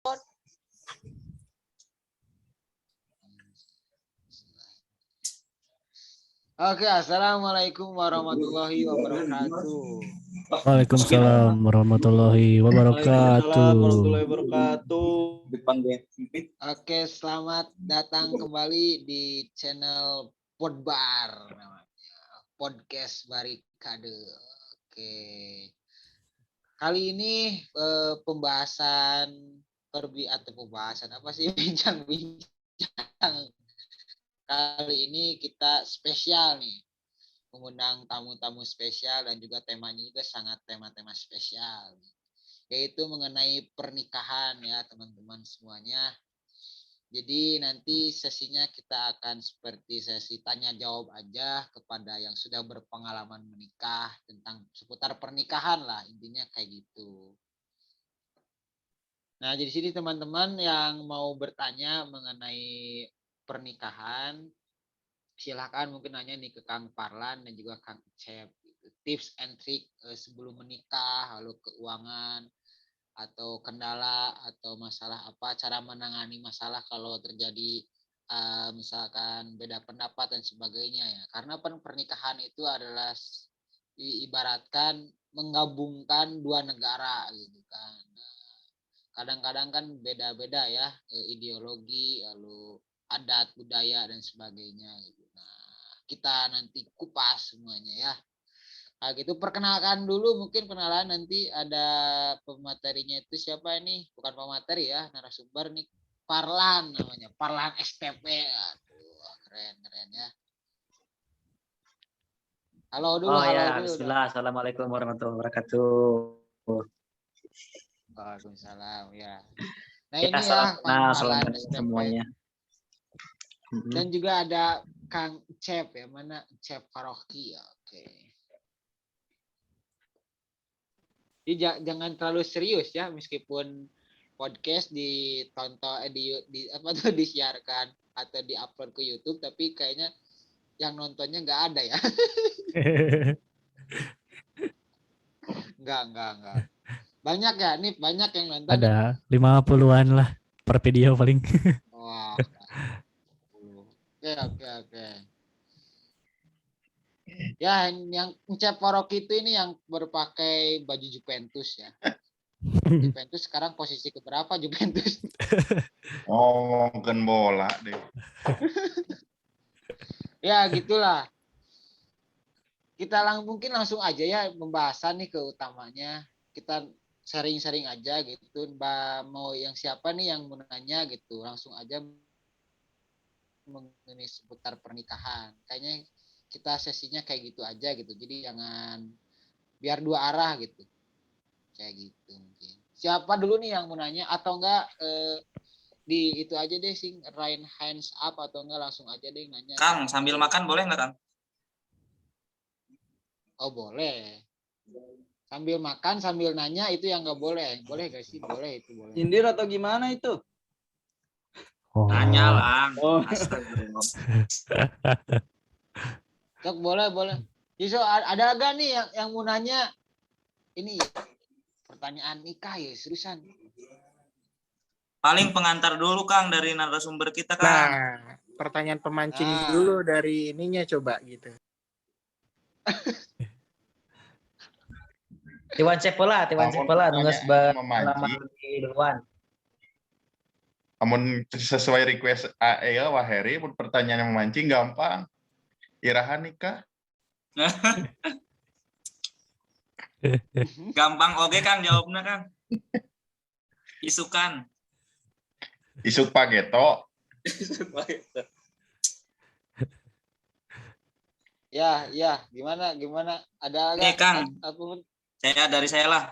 Oke, assalamualaikum warahmatullahi wabarakatuh. Waalaikumsalam warahmatullahi wabarakatuh. Oke, selamat datang kembali di channel Podbar namanya, podcast Barikade. Oke, kali ini pembahasan apa sih bincang-bincang. Kali ini kita spesial nih, mengundang tamu-tamu spesial dan juga temanya juga sangat tema-tema spesial, yaitu mengenai pernikahan ya teman-teman semuanya. Jadi nanti sesinya kita akan seperti sesi tanya jawab aja kepada yang sudah berpengalaman menikah tentang seputar pernikahan lah, intinya kayak gitu. Nah, jadi sini teman-teman yang mau bertanya mengenai pernikahan, silakan mungkin nanya nih ke Kang Parlan dan juga Kang Cep. Tips and trick sebelum menikah, lalu keuangan atau kendala atau masalah apa, cara menangani masalah kalau terjadi misalkan beda pendapat dan sebagainya ya. Karena pernikahan itu adalah diibaratkan menggabungkan dua negara gitu kan. Kadang-kadang kan beda-beda ya ideologi, lalu adat, budaya dan sebagainya gitu. Nah, kita nanti kupas semuanya ya. Nah, gitu perkenalkan dulu, mungkin kenalan nanti ada pematerinya itu siapa ini? Bukan pemateri ya, narasumber nih. Parlan namanya, Parlan STP. Aduh, keren ya. Halo dulu, halo ya, dulu. bismillah. Assalamualaikum warahmatullahi wabarakatuh. Waalaikumsalam ya. Nah Ya, ini salam ya kenal Parlan STP. semuanya. Dan juga ada Kang Cep ya, mana Cep Paroki ya. Oke. Jadi jangan terlalu serius ya, meskipun podcast ditonton di apa tuh disiarkan atau diupload ke YouTube, tapi kayaknya yang nontonnya nggak ada ya. Enggak. Banyak ya, nih banyak yang nonton. Ada 50-an lah per video paling. Wah. Oke. Ya, yang Cep Paroki itu ini yang berpakai baju Juventus ya. Juventus sekarang posisi keberapa Juventus? Ngomongin bola deh. Ya gitulah. Kita mungkin langsung aja ya pembahasan nih ke utamanya. Kita sharing-sharing aja gitu. Mau yang siapa nih yang mau nanya gitu. Langsung aja mengenai seputar pernikahan. Kayaknya kita sesinya kayak gitu aja gitu. Jadi jangan biar dua arah gitu. Kayak gitu mungkin. Siapa dulu nih yang mau nanya atau enggak di itu aja deh sing rain hands up atau enggak langsung aja deh nanya. Kang, sambil makan boleh nggak, Kang? Oh boleh. Sambil makan sambil nanya itu yang nggak boleh. Boleh gak sih? Boleh itu boleh. Sindir atau gimana itu? Tanya lah. Oh. Cok boleh. Jadi ada gak nih yang mau nanya? Ini pertanyaan nikah ya seriusan. Paling pengantar dulu, Kang, dari narasumber kita, Kang. Nah, pertanyaan pemancing dulu dari ininya coba gitu. Tiwan Cepola, nunggas berpengalaman di duluan. Namun sesuai request Wah Heri, pertanyaan yang memancing gampang. Iraha nikah? Gampang oke, Kang, jawabnya, Kang. Isukan. Isuk pageto. Ya, gimana? Ada Nih, Kang. Dari saya lah.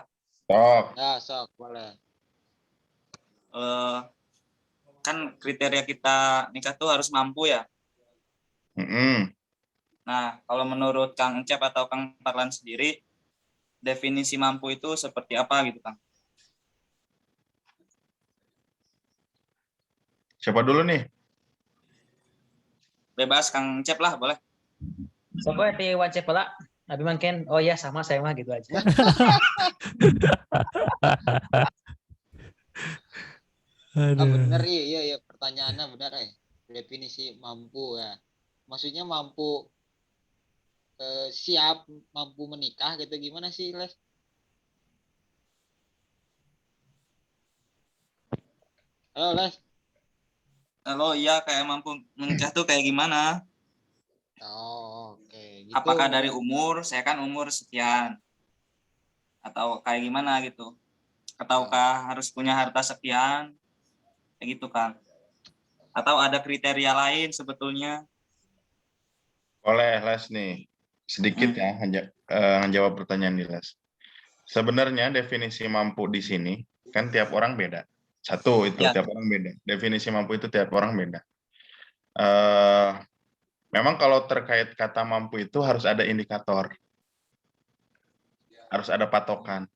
Sok. Ya, sok, boleh. Kan kriteria kita nikah tuh harus mampu ya. Nah, kalau menurut Kang Cep atau Kang Parlan sendiri, definisi mampu itu seperti apa gitu, Kang? Siapa dulu nih? Bebas Kang Cep lah, boleh. Sopo ti Cep lah. Abi mungkin oh ya sama saya mah gitu aja. Bener, Aduh. iya pertanyaannya benar definisi mampu ya, maksudnya mampu siap mampu menikah gitu gimana sih Les? Halo Les. Kalau iya kayak mampu menikah tuh kayak gimana? Oh, oke gitu. Apakah dari umur? Saya kan umur sekian. Atau kayak gimana gitu? Ataukah harus punya harta sekian? Kayak gitu kan? Atau ada kriteria lain sebetulnya? Oleh Les nih, sedikit ya menjawab pertanyaan di Les. Sebenarnya definisi mampu di sini kan tiap orang beda. Satu itu Ya. tiap orang beda. Definisi mampu itu tiap orang beda. Eh, Memang kalau terkait kata mampu itu harus ada indikator, harus ada patokan.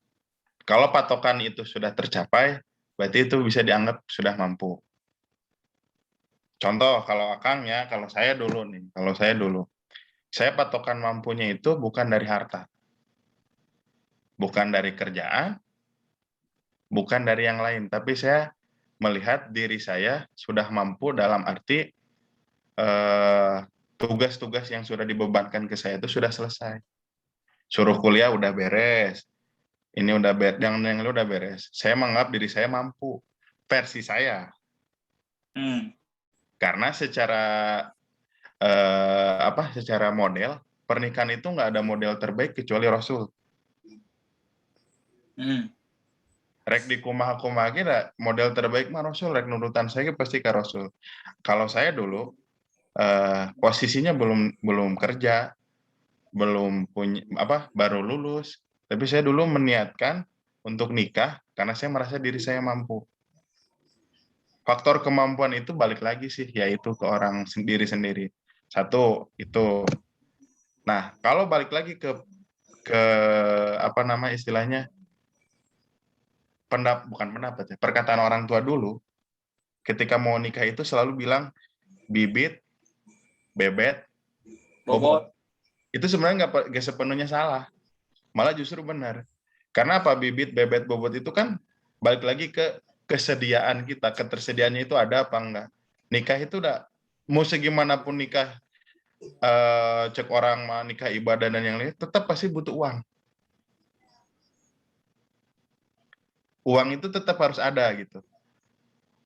Kalau patokan itu sudah tercapai, berarti itu bisa dianggap sudah mampu. Contoh kalau Akang ya, kalau saya dulu, saya patokan mampunya itu bukan dari harta, bukan dari kerjaan, bukan dari yang lain, tapi saya melihat diri saya sudah mampu dalam arti tugas-tugas yang sudah dibebankan ke saya itu sudah selesai. Suruh kuliah udah beres, ini udah beres, yang lu udah beres. Saya menganggap diri saya mampu, versi saya. Karena secara model pernikahan itu nggak ada model terbaik kecuali Rasul. Rek di kumaha-kumaha kira model terbaik mah Rasul, rek nurutan saya pasti ke Rasul. Kalau saya dulu posisinya belum kerja, belum punya baru lulus, tapi saya dulu meniatkan untuk nikah karena saya merasa diri saya mampu. Faktor kemampuan itu balik lagi sih, yaitu ke orang sendiri. Satu itu. Nah, kalau balik lagi ke apa nama istilahnya bukan pendapat ya, perkataan orang tua dulu, ketika mau nikah itu selalu bilang bibit, bebet, bobot. Itu sebenarnya nggak sepenuhnya salah, malah justru benar. Karena apa? Bibit, bebet, bobot itu kan balik lagi ke kesediaan kita, ketersediaannya itu ada apa enggak. Nikah itu udah mau segimanapun nikah, cek orang mah nikah ibadah dan yang lain, tetap pasti butuh uang. Uang itu tetap harus ada gitu.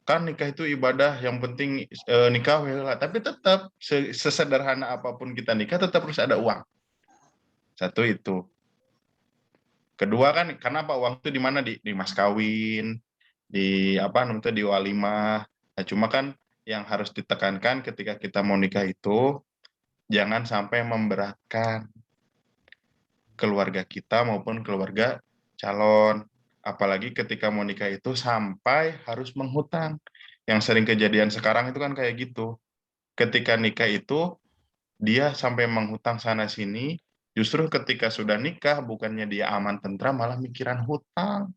Kan nikah itu ibadah, yang penting nikah lah. Tapi tetap sesederhana apapun kita nikah tetap harus ada uang. Satu itu. Kedua kan kenapa uang itu di mana, di mas kawin, di apa namanya, di walimah. Nah, cuma kan yang harus ditekankan ketika kita mau nikah itu jangan sampai memberatkan keluarga kita maupun keluarga calon. Apalagi ketika mau nikah itu sampai harus menghutang. Yang sering kejadian sekarang itu kan kayak gitu. Ketika nikah itu dia sampai menghutang sana sini, justru ketika sudah nikah bukannya dia aman tentram malah mikiran hutang.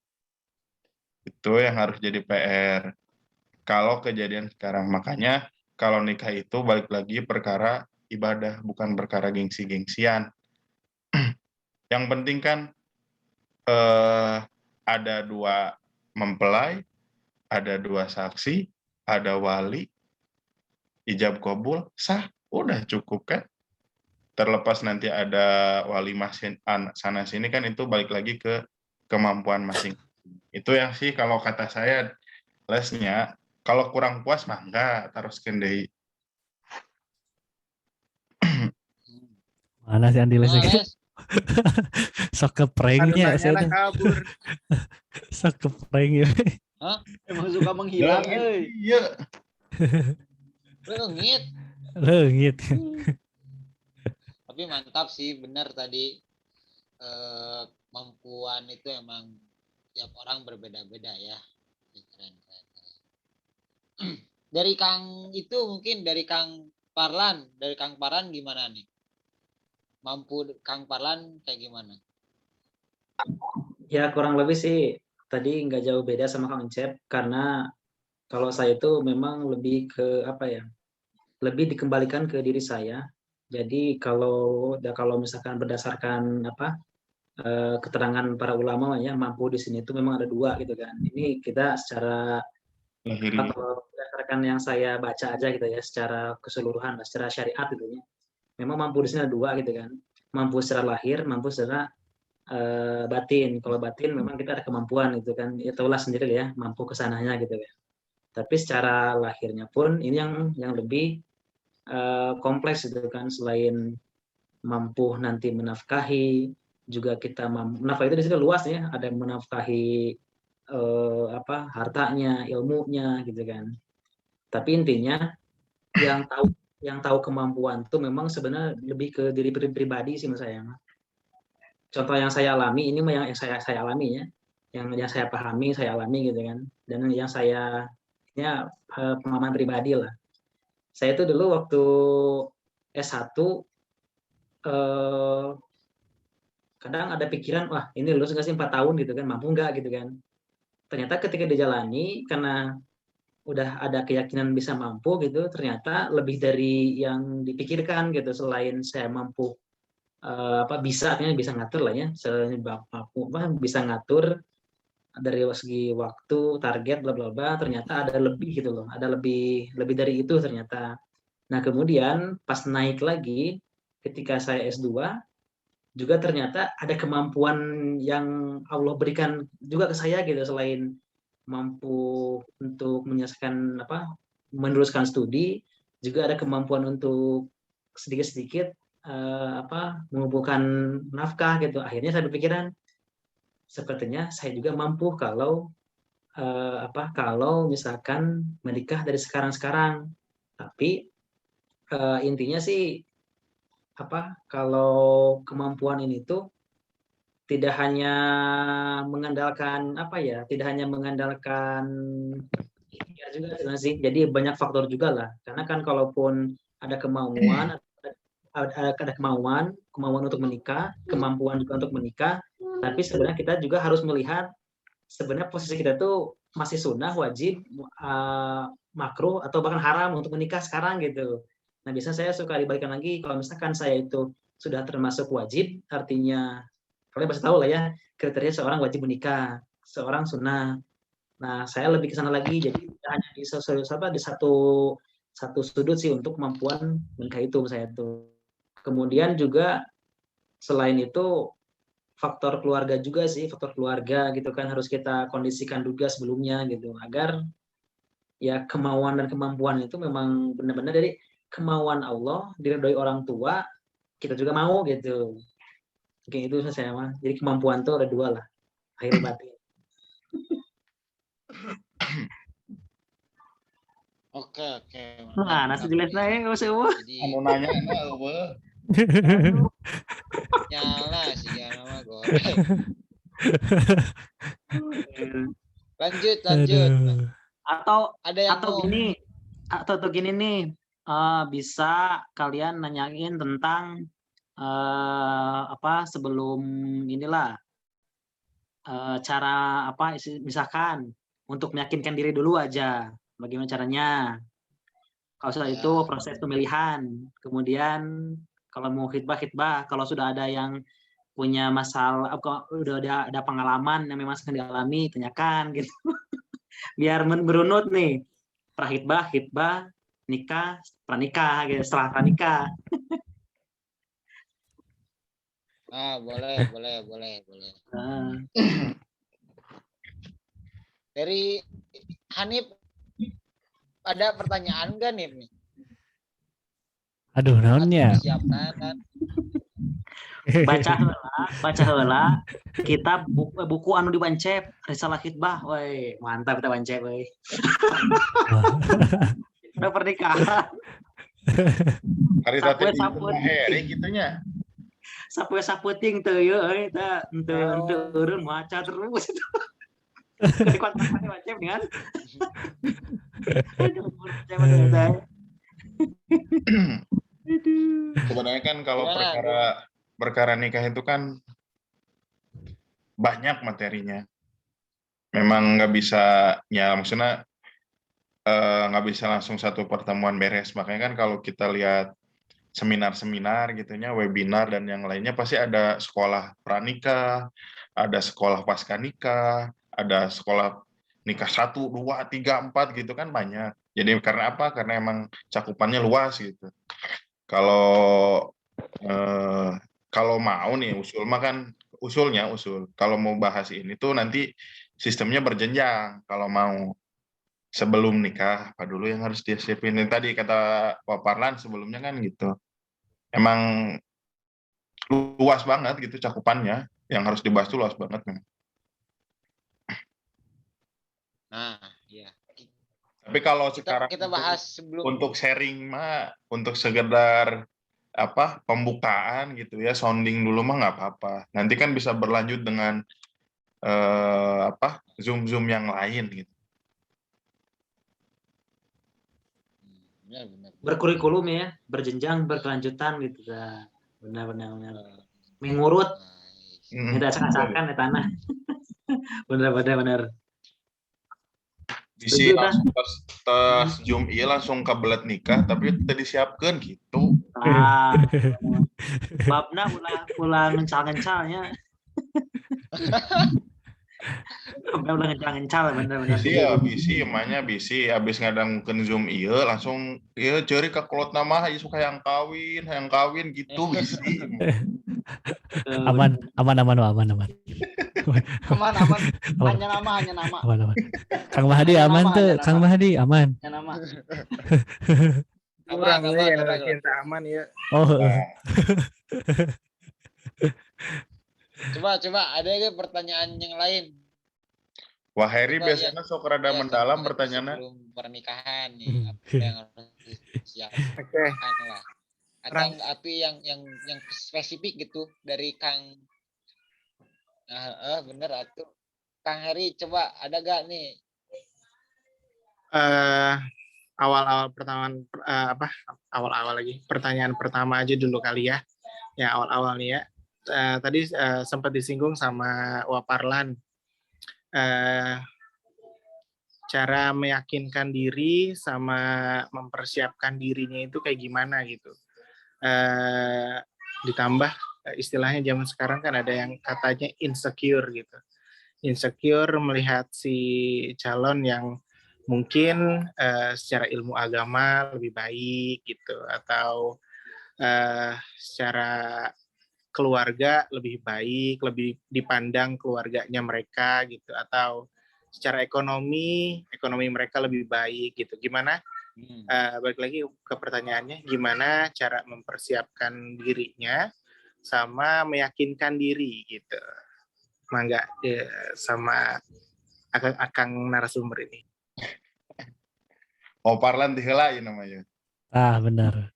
Itu yang harus jadi PR. Kalau kejadian sekarang, makanya kalau nikah itu balik lagi perkara ibadah, bukan perkara gengsi-gengsian. Yang penting kan ada 2 mempelai, ada 2 saksi, ada wali, ijab kabul, sah, udah cukup kan. Terlepas nanti ada wali masin sana sini kan itu balik lagi ke kemampuan masing. Itu yang sih kalau kata saya lesnya. Kalau kurang puas mah enggak, teruskeun deui. Mana sih Andi Les? Les. Sok ke pranknya Nanya saya. kabur. Sok ke prank ya. Emang suka menghilang, Iya. Leungit. Leungit. Tapi mantap sih, benar tadi. Kemampuan itu emang tiap orang berbeda-beda ya. Keren. Dari Kang itu mungkin dari Kang Parlan gimana nih? Mampu Kang Parlan kayak gimana? Ya kurang lebih sih tadi nggak jauh beda sama Kang Cep, karena kalau saya itu memang lebih ke apa ya, lebih dikembalikan ke diri saya. Jadi kalau misalkan berdasarkan keterangan para ulama ya, mampu di sini itu memang ada 2 gitu kan. Ini kita secara lahiriah. Kalau berdasarkan yang saya baca aja gitu ya, secara keseluruhan, secara syariat gitu ya. Memang mampu di sini ada dua gitu kan. Mampu secara lahir, mampu secara batin. Kalau batin memang kita ada kemampuan gitu kan. Ya tahulah sendiri ya, mampu kesananya gitu ya. Tapi secara lahirnya pun ini yang lebih kompleks gitu kan. Selain mampu nanti menafkahi, juga kita menafkahi itu di situ luas ya. Ada yang menafkahi hartanya, ilmunya gitu kan. Tapi intinya yang tahu kemampuan itu memang sebenarnya lebih ke diri pribadi sih menurut saya. Contoh yang saya alami ini yang saya alami ya, yang saya pahami, saya alami gitu kan. Dan yang saya pengalaman pribadi lah. Saya itu dulu waktu S1 kadang ada pikiran, wah ini lulus nggak sih 4 tahun gitu kan, mampu nggak gitu kan. Ternyata ketika dijalani, karena udah ada keyakinan bisa mampu gitu, ternyata lebih dari yang dipikirkan gitu. Selain saya mampu bisa, artinya bisa ngatur lah ya, mampu bisa ngatur dari segi waktu, target, bla bla bla, ternyata ada lebih gitu loh, ada lebih dari itu ternyata. Nah kemudian pas naik lagi, ketika saya S2, juga ternyata ada kemampuan yang Allah berikan juga ke saya gitu, selain mampu untuk menyelesaikan meneruskan studi, juga ada kemampuan untuk sedikit-sedikit mengumpulkan nafkah gitu. Akhirnya saya berpikiran sepertinya saya juga mampu kalau kalau misalkan menikah dari sekarang-sekarang. Tapi intinya sih kalau kemampuan ini tuh tidak hanya mengandalkan ikhtiar juga sebenarnya sih. Jadi banyak faktor juga lah. Karena kan kalaupun ada kemauan, ada kemauan untuk menikah, kemampuan juga untuk menikah, tapi sebenarnya kita juga harus melihat sebenarnya posisi kita tuh masih sunnah, wajib, makruh, atau bahkan haram untuk menikah sekarang gitu. Nah biasanya saya suka dibalikan lagi, kalau misalkan saya itu sudah termasuk wajib, artinya kalian pasti tahu lah ya kriteria seorang wajib menikah, seorang sunnah. Nah saya lebih ke sana lagi, jadi hanya di satu sudut sih untuk kemampuan menikah itu saya tuh. Kemudian juga selain itu faktor keluarga juga sih, faktor keluarga gitu kan harus kita kondisikan juga sebelumnya gitu, agar ya kemauan dan kemampuan itu memang benar-benar dari kemauan Allah, diridhoi orang tua, kita juga mau gitu. Oke, itu saya mah. Jadi kemampuan tuh ada dua lah, lahir batin. Oke. Nah, nasi jelas naik, Jadi Anu nanya eueuh. nyala sih ya nama goreng. Lanjut. Aduh. Ada yang atau mau gini nih, bisa kalian nanyain tentang sebelum inilah cara misalkan untuk meyakinkan diri dulu aja, bagaimana caranya. Kalau sudah itu proses pemilihan, kemudian kalau mau khitbah, kalau sudah ada yang punya masalah, udah ada pengalaman yang memang sedang dialami, tanyakan gitu. Biar berunut nih, prahitbah, khitbah, nikah, pranikah, gitu, setelah pranikah. boleh. Dari Hanif ada pertanyaan nggak nih? Aduh, naonnya? Siapkan. Baca heula kita buku anu dibancep Risalah Khitbah, woi mantap kita bancep woi. Udah pernikahan. Karita teh heri gitunya. Saputing teu ye eta henteu eureun maca terus. Di kontak bancep kan. Sebenarnya kan kalau perkara nikah itu kan banyak materinya. Memang nggak bisa, ya maksudnya nggak bisa langsung satu pertemuan beres. Makanya kan kalau kita lihat seminar-seminar gitunya, webinar dan yang lainnya, pasti ada sekolah pranikah, ada sekolah pasca nikah, ada sekolah nikah 1, 2, 3, 4 gitu kan banyak. Jadi karena apa? Karena emang cakupannya luas gitu. Kalau kalau mau nih usul. Kalau mau bahas ini tuh nanti sistemnya berjenjang. Kalau mau sebelum nikah apa dulu yang harus dia siapin. Ini tadi kata Pak Parlan sebelumnya kan gitu. Emang luas banget gitu cakupannya. Yang harus dibahas tuh luas banget. Nah, iya. Tapi kalau Kita sekarang kita bahas sebelum untuk sharing mah, untuk sekedar pembukaan gitu ya, sounding dulu mah nggak apa-apa. Nanti kan bisa berlanjut dengan Zoom yang lain gitu. benar. Berkurikulum ya, berjenjang, berkelanjutan gitu. Nah, benar. Mengurut, kita acak-acakan di tanah. Benar. Bisi Setuju, langsung tes Zoom iya langsung kebelet nikah, tapi udah disiapkan gitu. Ah, babna ulah ngencal-ngencalnya. Babna ulah ngencal-ngencal, benar. Bisi emangnya bisi abis ngadangkeun Zoom iya langsung iya ceri ka kolot nama isu hayang kawin gitu bisi. Aman. Aman. Aman. Hanya nama. Aman. Kang Mahdi Hanya aman nama, tuh. hanya nama. Kang Mahdi aman. Hanya nama. Kurang Aman, ya, orang. cinta aman ya. Oh. Coba ada nggak pertanyaan yang lain? Wah Heri Coba biasanya sok rada yang mendalam mengenai pertanyaannya. sebelum pernikahan nih, apa yang harus disiapkan Oke. lah. Atau yang spesifik gitu dari Kang. Bener atuh. Kang Heri coba ada gak nih? Awal-awal lagi pertanyaan pertama aja dulu kali ya. Ya awal-awal nih ya. Tadi sempat disinggung sama Waparlan. Cara meyakinkan diri sama mempersiapkan dirinya itu kayak gimana gitu. Ditambah istilahnya zaman sekarang kan ada yang katanya insecure gitu. Insecure melihat si calon yang mungkin secara ilmu agama lebih baik gitu, atau secara keluarga lebih baik, lebih dipandang keluarganya mereka gitu, atau secara ekonomi mereka lebih baik gitu. Gimana? Balik lagi ke pertanyaannya, gimana cara mempersiapkan dirinya sama meyakinkan diri gitu. Mangga sama akang narasumber ini. Oh Parlan diheula ieu namanya. Benar.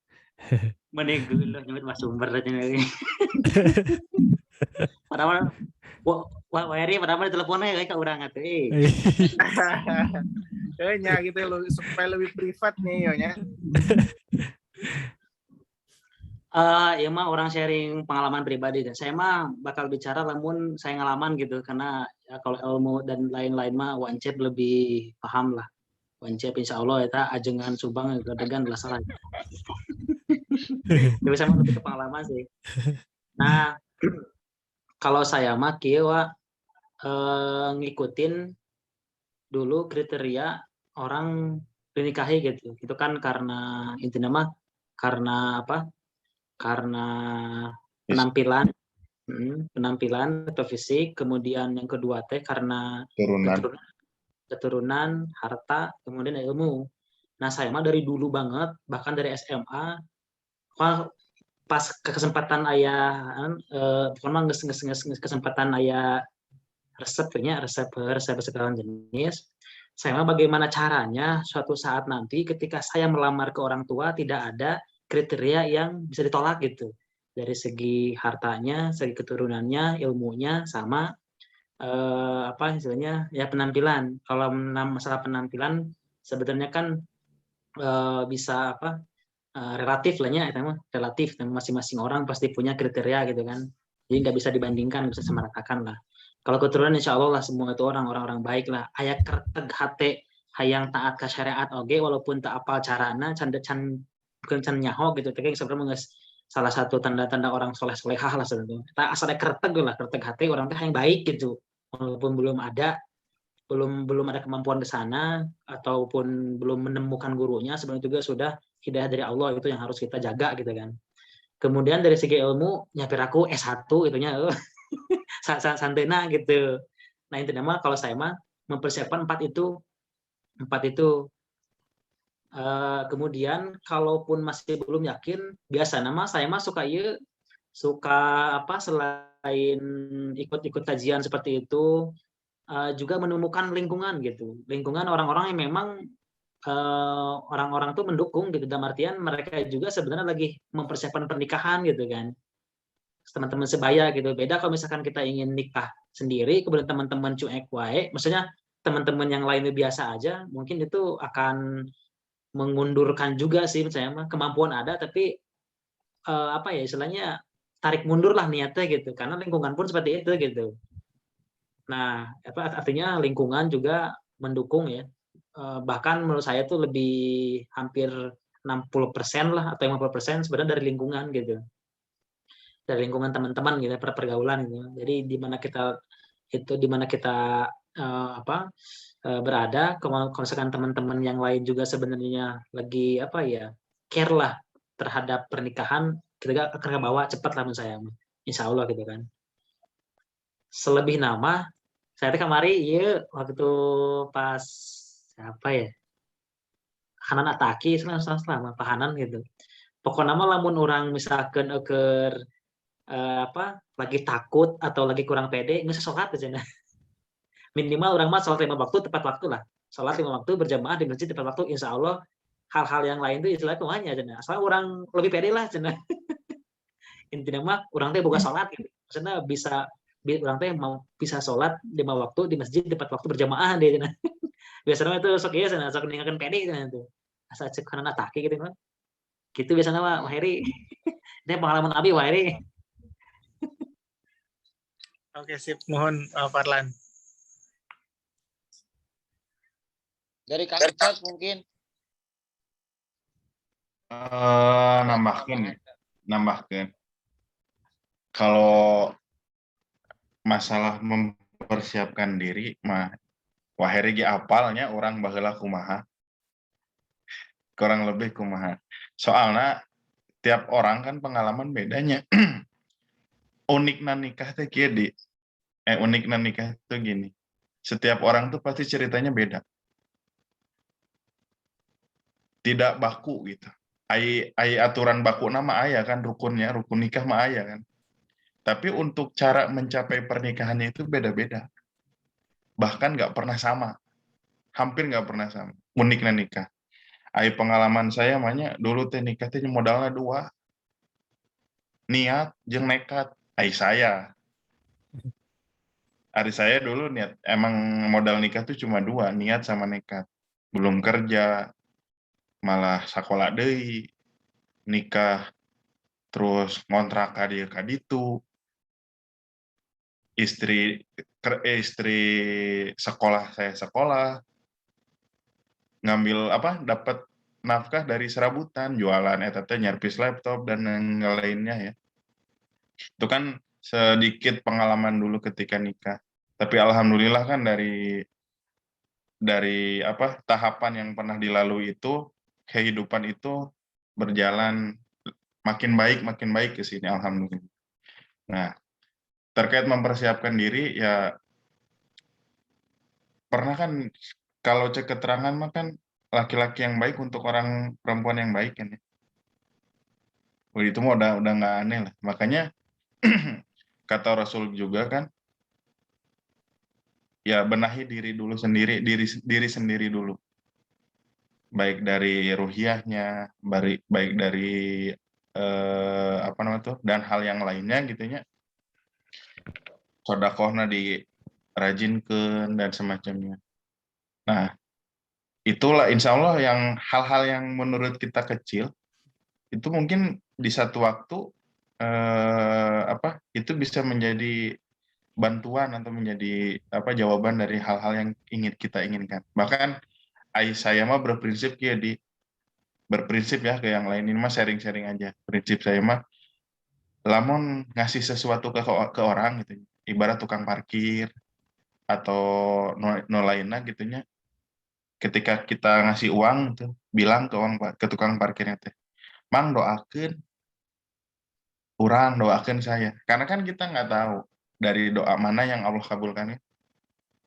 Mending dulu nyebut mas sumber aja lagi. Padahal Wah Heri padahal teleponnya kayak ke urang atuh. Kayaknya gitu lo supaya lebih privat nih yonya. Ya mah orang sharing pengalaman pribadi dan saya mah bakal bicara namun saya ngalaman gitu karena ya, kalau ilmu dan lain-lain mah Wancep lebih paham lah. Wancep insya Allah eta ajengan subang gadegan belah salah. Tapi saya mah lebih ke pengalaman sih. Nah, kalau saya mah kieu ngikutin dulu kriteria orang dinikahi gitu. Itu kan karena intinya mah karena apa? Karena penampilan atau fisik, kemudian yang kedua teh karena keturunan, harta, kemudian ilmu. Nah saya mah dari dulu banget, bahkan dari SMA, pas kesempatan ayah, pokoknya kesempatan ayah resepnya, resep segala jenis. Saya mah bagaimana caranya suatu saat nanti ketika saya melamar ke orang tua tidak ada kriteria yang bisa ditolak gitu dari segi hartanya, segi keturunannya, ilmunya, sama istilahnya ya penampilan. Kalau masalah penampilan sebetulnya kan bisa relatif lah ya, relatif dan masing-masing orang pasti punya kriteria gitu kan. Jadi nggak bisa dibandingkan, bisa samaratakan lah. Kalau keturunan insya Allah lah semua itu orang-orang baik lah. Aya kerteg hate hayang taat ke syariat oge walaupun tak apal carana bukan can nyaho gitu. Tapi sebenarnya salah satu tanda-tanda orang soleh-solehah lah sebenarnya. Tak asal kerteg hate orang teh yang baik gitu. Walaupun belum ada belum ada kemampuan ke sana ataupun belum menemukan gurunya, sebenarnya juga sudah hidayah dari Allah, itu yang harus kita jaga gitu kan. Kemudian dari segi ilmu nyapir aku S1 itunya santena gitu. Nah intinya mah kalau saya mah mempersiapkan empat itu. Kemudian kalaupun masih belum yakin, biasa nama saya mah suka apa, selain ikut-ikut kajian seperti itu, juga menemukan lingkungan gitu. Lingkungan orang-orang yang memang orang-orang tuh mendukung gitu, dalam artian mereka juga sebenarnya lagi mempersiapkan pernikahan gitu kan. Teman-teman sebaya gitu. Beda kalau misalkan kita ingin nikah sendiri, kemudian teman-teman cuek wae, maksudnya teman-teman yang lainnya biasa aja, mungkin itu akan mengundurkan juga sih saya mah. Kemampuan ada tapi apa ya istilahnya, tarik mundur lah niatnya gitu, karena lingkungan pun seperti itu gitu. Nah, apa artinya lingkungan juga mendukung ya. Bahkan menurut saya tuh lebih hampir 60% lah atau 50% sebenarnya dari lingkungan gitu. Dari lingkungan teman-teman gitu, pergaulan gitu. Jadi di mana kita berada, kalau misalkan teman-teman yang lain juga sebenarnya lagi apa ya, care lah terhadap pernikahan, kita akan ke bawah cepat lah menurut saya, insya Allah gitu kan. Selebih nama, saya kemarin iya waktu pas apa ya, Hanan Ataki selama Pak Hanan gitu. Pokoknya nama lamun orang misalkan lagi takut atau lagi kurang pede, nggak sholat aja. Minimal orang mah sholat 5 waktu tepat waktu lah. Sholat 5 waktu berjamaah di masjid tepat waktu, insya Allah hal-hal yang lain itu istilahnya kumanya aja. Asal orang lebih pede lah cina. Intinya mah orang teh buka sholat gitu. Maksudnya orang teh mau bisa sholat 5 waktu di masjid tepat waktu berjamaah deh cina. Biasanya itu sok iya cina, sok ninggalkan pede cina itu. Asal cek karena ataki gitu kan. Gitu biasanya mah Heri. Ini pengalaman Abi Heri. Oke, sip. Mohon Farlan. Dari Kang Icep mungkin. Nambahkan. Kalau masalah mempersiapkan diri mah waheri ge apalnya orang baheula kumaha. Kurang lebih kumaha. Soalnya tiap orang kan pengalaman bedanya. Unikna nikah teh kieu di. Unikna nikah tuh gini. Setiap orang tuh pasti ceritanya beda. Tidak baku gitu. Ai aturan baku nama aya kan, rukunnya, rukun nikah mah aya kan. Tapi untuk cara mencapai pernikahannya itu beda-beda. Bahkan nggak pernah sama. Hampir nggak pernah sama. Uniknya nikah. Ai pengalaman saya mahnya dulu teh nikah teh modalnya 2. Niat jeung nekat. Ai saya. Ari saya dulu niat emang modal nikah tuh cuma 2, niat sama nekat. Belum kerja, malah sekolah deui, nikah, terus ngontrak ka dieu ka ditu. Istri sekolah, saya sekolah. Ngambil dapat nafkah dari serabutan, jualan eta teh nyervis laptop dan yang lainnya ya. Itu kan sedikit pengalaman dulu ketika nikah. Tapi alhamdulillah kan dari tahapan yang pernah dilalui itu, kehidupan itu berjalan makin baik ke sini alhamdulillah. Nah, terkait mempersiapkan diri ya pernah kan kalau cek keterangan mah kan laki-laki yang baik untuk orang perempuan yang baik kan ya. Itu mah udah nggak aneh lah. Makanya kata Rasul juga kan, ya benahi diri sendiri dulu. Baik dari ruhiyahnya, baik dari dan hal yang lainnya gitunya. Sodakohna dirajinkeun dan semacamnya. Nah, itulah insya Allah yang hal-hal yang menurut kita kecil itu mungkin di satu waktu itu bisa menjadi bantuan atau menjadi jawaban dari hal-hal yang kita inginkan. Bahkan saya mah berprinsip ya ke yang lain ini mah sharing-sharing aja. Prinsip saya mah lamun ngasih sesuatu ke orang gitu, ibarat tukang parkir, atau no lainnya gitunya. Ketika kita ngasih uang tuh, bilang ke tukang parkirnya teh, "Mang doakeun, doakeun saya." Karena kan kita nggak tahu dari doa mana yang Allah kabulkan ya.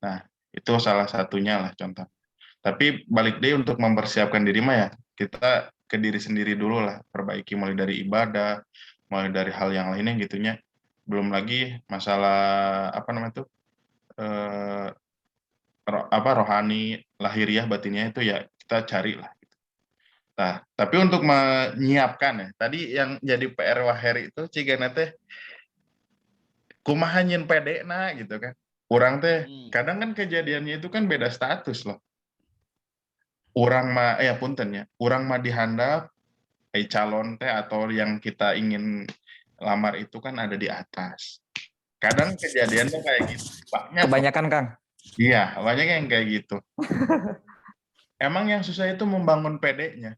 Nah, itu salah satunya lah contoh. Tapi balik deh untuk mempersiapkan diri mah ya, kita ke diri sendiri dulu lah, perbaiki mulai dari ibadah, mulai dari hal yang lainnya gitunya. Belum lagi masalah apa namanya tuh eh, rohani, lahiriah, batinnya itu ya kita cari lah. Nah, tapi untuk menyiapkan ya, tadi yang jadi PR Waheri itu cigana teh kumaha nyin pede na gitu kan. Orang teh kadang kan kejadiannya itu kan beda status loh. Orang mah punten ya, orang mah dihandap calon teh atau yang kita ingin lamar itu kan ada di atas. Kadang kejadiannya kayak gitu. Banyak. Kebanyakan Kang. Iya, banyak yang kayak gitu. Emang yang susah itu membangun pedenya.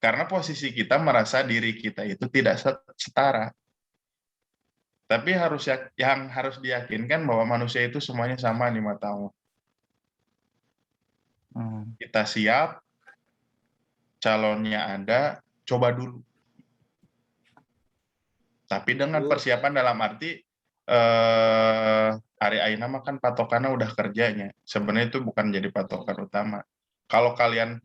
Karena posisi kita merasa diri kita itu tidak setara. Tapi yang harus diyakinkan bahwa manusia itu semuanya sama di mata Allah. Kita siap, calonnya ada, coba dulu. Tapi dengan persiapan dalam arti hari aina mah kan patokannya udah kerjanya. Sebenarnya itu bukan jadi patokan utama. Kalau kalian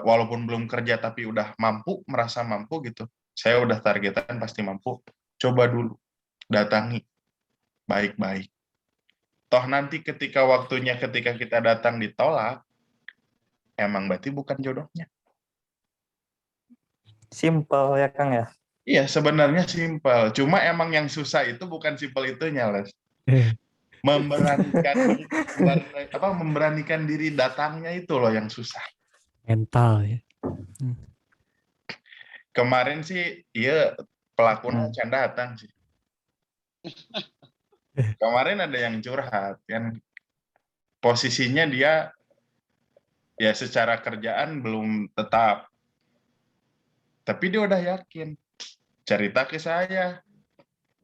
walaupun belum kerja tapi udah merasa mampu gitu, saya udah targetan pasti mampu, coba dulu, datangi baik-baik. Toh nanti ketika kita datang ditolak, emang berarti bukan jodohnya. Simple ya Kang ya. Iya, sebenarnya simpel. Cuma emang yang susah itu bukan simpel itunya, Les. Memberanikan diri datangnya itu loh yang susah. Mental ya. Kemarin sih, iya pelakunya canda datang sih. Kemarin ada yang curhat kan. Posisinya dia ya secara kerjaan belum tetap. Tapi dia udah yakin. Cerita ke saya.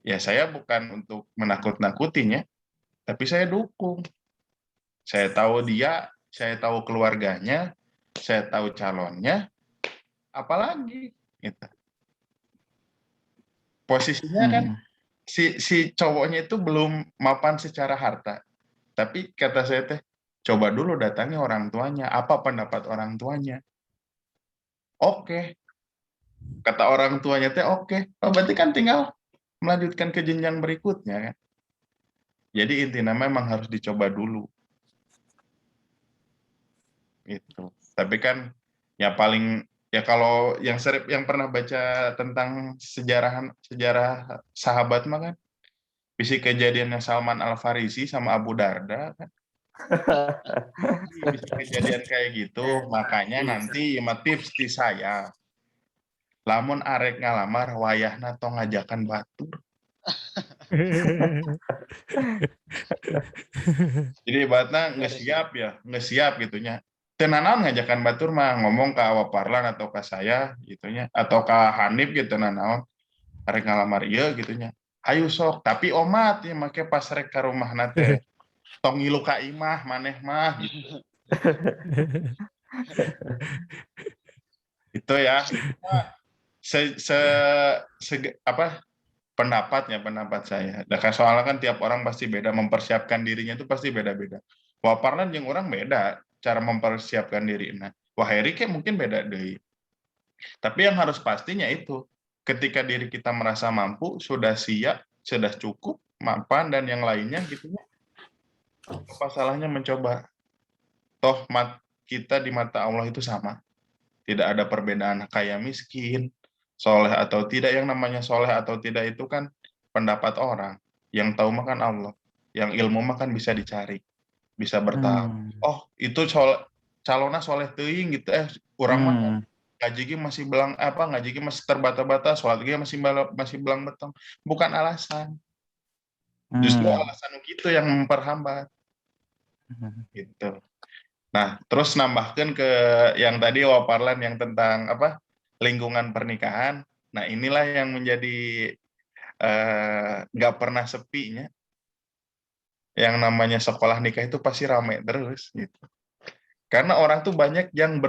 Ya saya bukan untuk menakut-nakutinya, tapi saya dukung. Saya tahu dia, saya tahu keluarganya, saya tahu calonnya, apalagi gitu. Posisinya kan si cowoknya itu belum mapan secara harta. Tapi kata saya teh, coba dulu datangi orang tuanya, apa pendapat orang tuanya. Oke. Kata orang tuanya teh oke. Oh, berarti kan tinggal melanjutkan ke jenjang berikutnya kan. Jadi intinya memang harus dicoba dulu. Itu. Tapi kan ya paling ya kalau yang pernah baca tentang sejarah sahabat mah kan bisa kejadiannya Salman Al Farisi sama Abu Darda kan. Bisa kejadian kayak gitu, makanya nanti tips di saya. Lamun arek ngalamar wayahna tong ngajakan batur. Jadi ibaratnya ngesiap gitunya. Tenanawan ngajakan batur mah ngomong ke Awak Parlan atau ke saya gitunya atau ke Hanif gitu nanaon arek ngalamar ieu gitunya. Hayu sok, tapi omat ya make pas rek ka rumahna teh tong ngilu ka imah maneh mah gitu. Itu ya. Pendapat saya. Nah, soalnya kan tiap orang pasti beda mempersiapkan dirinya itu pasti beda-beda. Wah Parlan jeung orang beda cara mempersiapkan diri. Nah, wah Heri kayak mungkin beda deh. Tapi yang harus pastinya itu ketika diri kita merasa mampu, sudah siap, sudah cukup, mapan dan yang lainnya gitu ya. Apa salahnya mencoba? Toh kita di mata Allah itu sama. Tidak ada perbedaan kaya miskin, soleh atau tidak. Yang namanya soleh atau tidak itu kan pendapat orang. Yang tahu makan Allah. Yang ilmu makan bisa dicari. Bisa bertahu. Oh itu calonnya soleh teuing gitu. Kurang mah ngaji masih belang ngaji masih terbata-bata, sholat masih belang betong. Bukan alasan. Justru alasan itu yang memperhambat. Gitu. Nah, terus nambahkan ke yang tadi Waparlan yang tentang lingkungan pernikahan. Nah, inilah yang menjadi nggak pernah sepinya. yang namanya sekolah nikah itu pasti rame terus gitu. Karena orang tuh banyak yang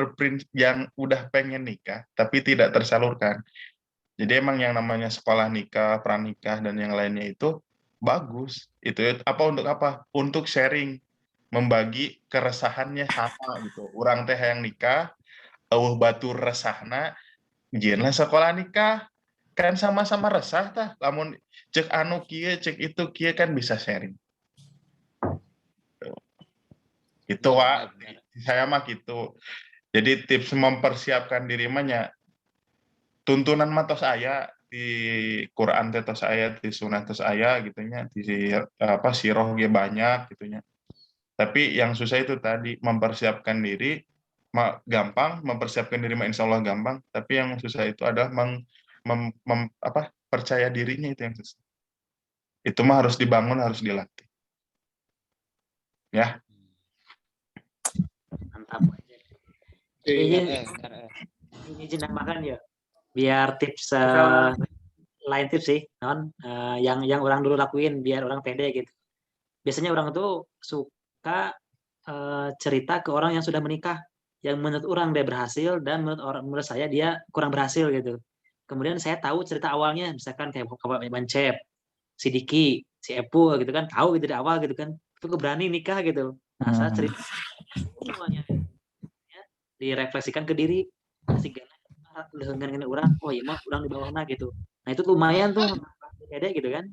yang udah pengen nikah tapi tidak tersalurkan. Jadi emang yang namanya sekolah nikah, pranikah dan yang lainnya itu bagus. Itu apa untuk apa? Untuk sharing, membagi keresahannya sama gitu. Orang teh yang nikah, batur resahna, jienlah sekolah nikah. Kan sama-sama resah tah. Lamun cek anu kieu, cek itu kieu kan bisa sharing. Itu Benar, Wak, benar. saya mah gitu. Jadi tips mempersiapkan diri mah nya tuntunan mah tos aya di Quran teh tos aya, di sunah tos aya gitu nya, di apa sirah ge banyak gitu nya. Tapi yang susah itu tadi mempersiapkan diri gampang, mempersiapkan diri mah insya Allah gampang, tapi yang susah itu adalah percaya dirinya itu yang susah. Itu mah harus dibangun, harus dilatih. Ya. Mantap. Iya. Benar. Izin nambahkan ya, biar tips Kalau lain tips sih, yang orang dulu lakuin biar orang pede gitu. Biasanya orang tuh suka cerita ke orang yang sudah menikah, yang menurut orang dia berhasil dan menurut saya dia kurang berhasil gitu. Kemudian saya tahu cerita awalnya, misalkan kayak Bapak Mancep, si Diki, si Epu gitu kan, tahu gitu dari awal gitu kan, itu berani nikah gitu. Nah, saya cerita semuanya ya, direfleksikan ke diri, kasih dengan orang, oh iya mah orang di bawahnya gitu. Nah itu lumayan tuh, ada gitu kan.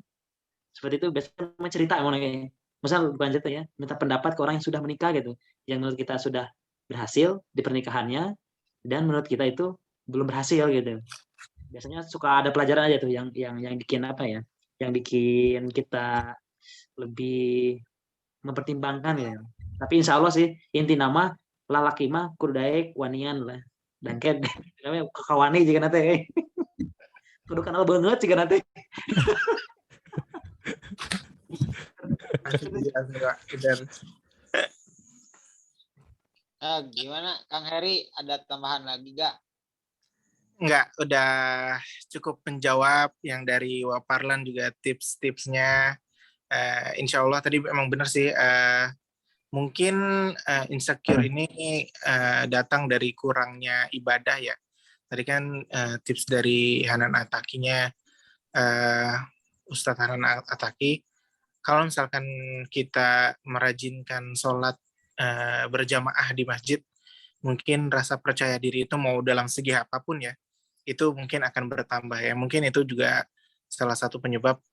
Seperti itu biasanya mencerita emang kayaknya. Misal bukan cerita ya, minta pendapat ke orang yang sudah menikah gitu, yang menurut kita sudah berhasil di pernikahannya dan menurut kita itu belum berhasil gitu. Biasanya suka ada pelajaran aja tuh yang bikin apa ya, yang bikin kita lebih mempertimbangkan ya. Tapi insya Allah sih inti nama lalaki mah kudaek wanian lah. Dan kayak namanya kakawani jika nanti kudu kenal banget jika nanti. dan Gimana Kang Heri, ada tambahan lagi gak? enggak, udah cukup menjawab yang dari Waparlan juga tips-tipsnya. Insya Allah tadi emang benar sih. Mungkin insecure ini datang dari kurangnya ibadah ya. Tadi kan tips dari Hanan Atakinya, Ustadz Hanan Ataki, kalau misalkan kita merajinkan sholat berjamaah di masjid, mungkin rasa percaya diri itu mau dalam segi apapun ya, itu mungkin akan bertambah ya. Mungkin itu juga salah satu penyebab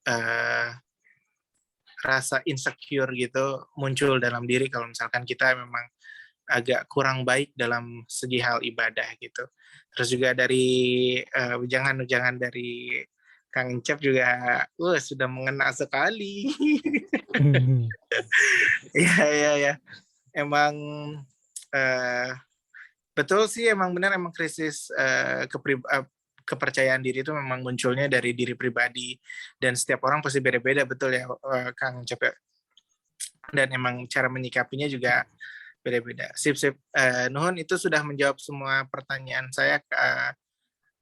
rasa insecure gitu muncul dalam diri kalau misalkan kita memang agak kurang baik dalam segi hal ibadah gitu. Terus juga dari ujangan-ujangan dari Kang Encep juga sudah mengena sekali. Ya. Emang betul sih, emang benar, emang krisis kepercayaan diri itu memang munculnya dari diri pribadi dan setiap orang pasti beda-beda, betul ya Kang Encep ya. Dan emang cara menyikapinya juga beda-beda. Sip. Nuhun, itu sudah menjawab semua pertanyaan saya,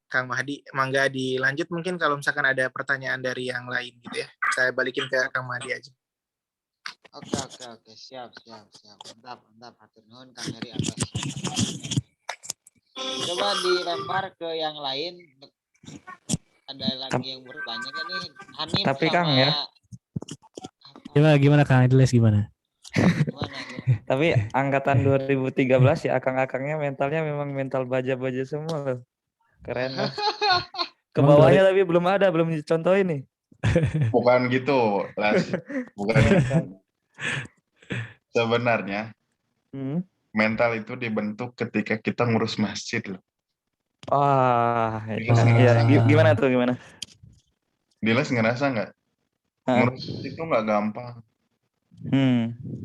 Kang Mahdi. Mangga dilanjut mungkin kalau misalkan ada pertanyaan dari yang lain gitu ya. Saya balikin ke Kang Mahdi aja. Oke. Siap. Mantap. Hatur nuhun Kang Heri atas. Coba dilempar ke yang lain. Ada lagi yang bertanya kan nih? Hanif Tapi sama... Kang ya. Gimana Kang Idles gimana? Gimana? Tapi angkatan 2013 ya akang-akangnya mentalnya memang mental baja-baja semua loh. Keren lah. Ke Emang bawahnya tapi belum dicontohin nih. Bukan gitu, Les. Bukan gitu. Sebenarnya mental itu dibentuk ketika kita ngurus masjid loh. Wah, Diles gimana tuh gimana? Diles ngerasa nggak? Ngurus masjid itu nggak gampang.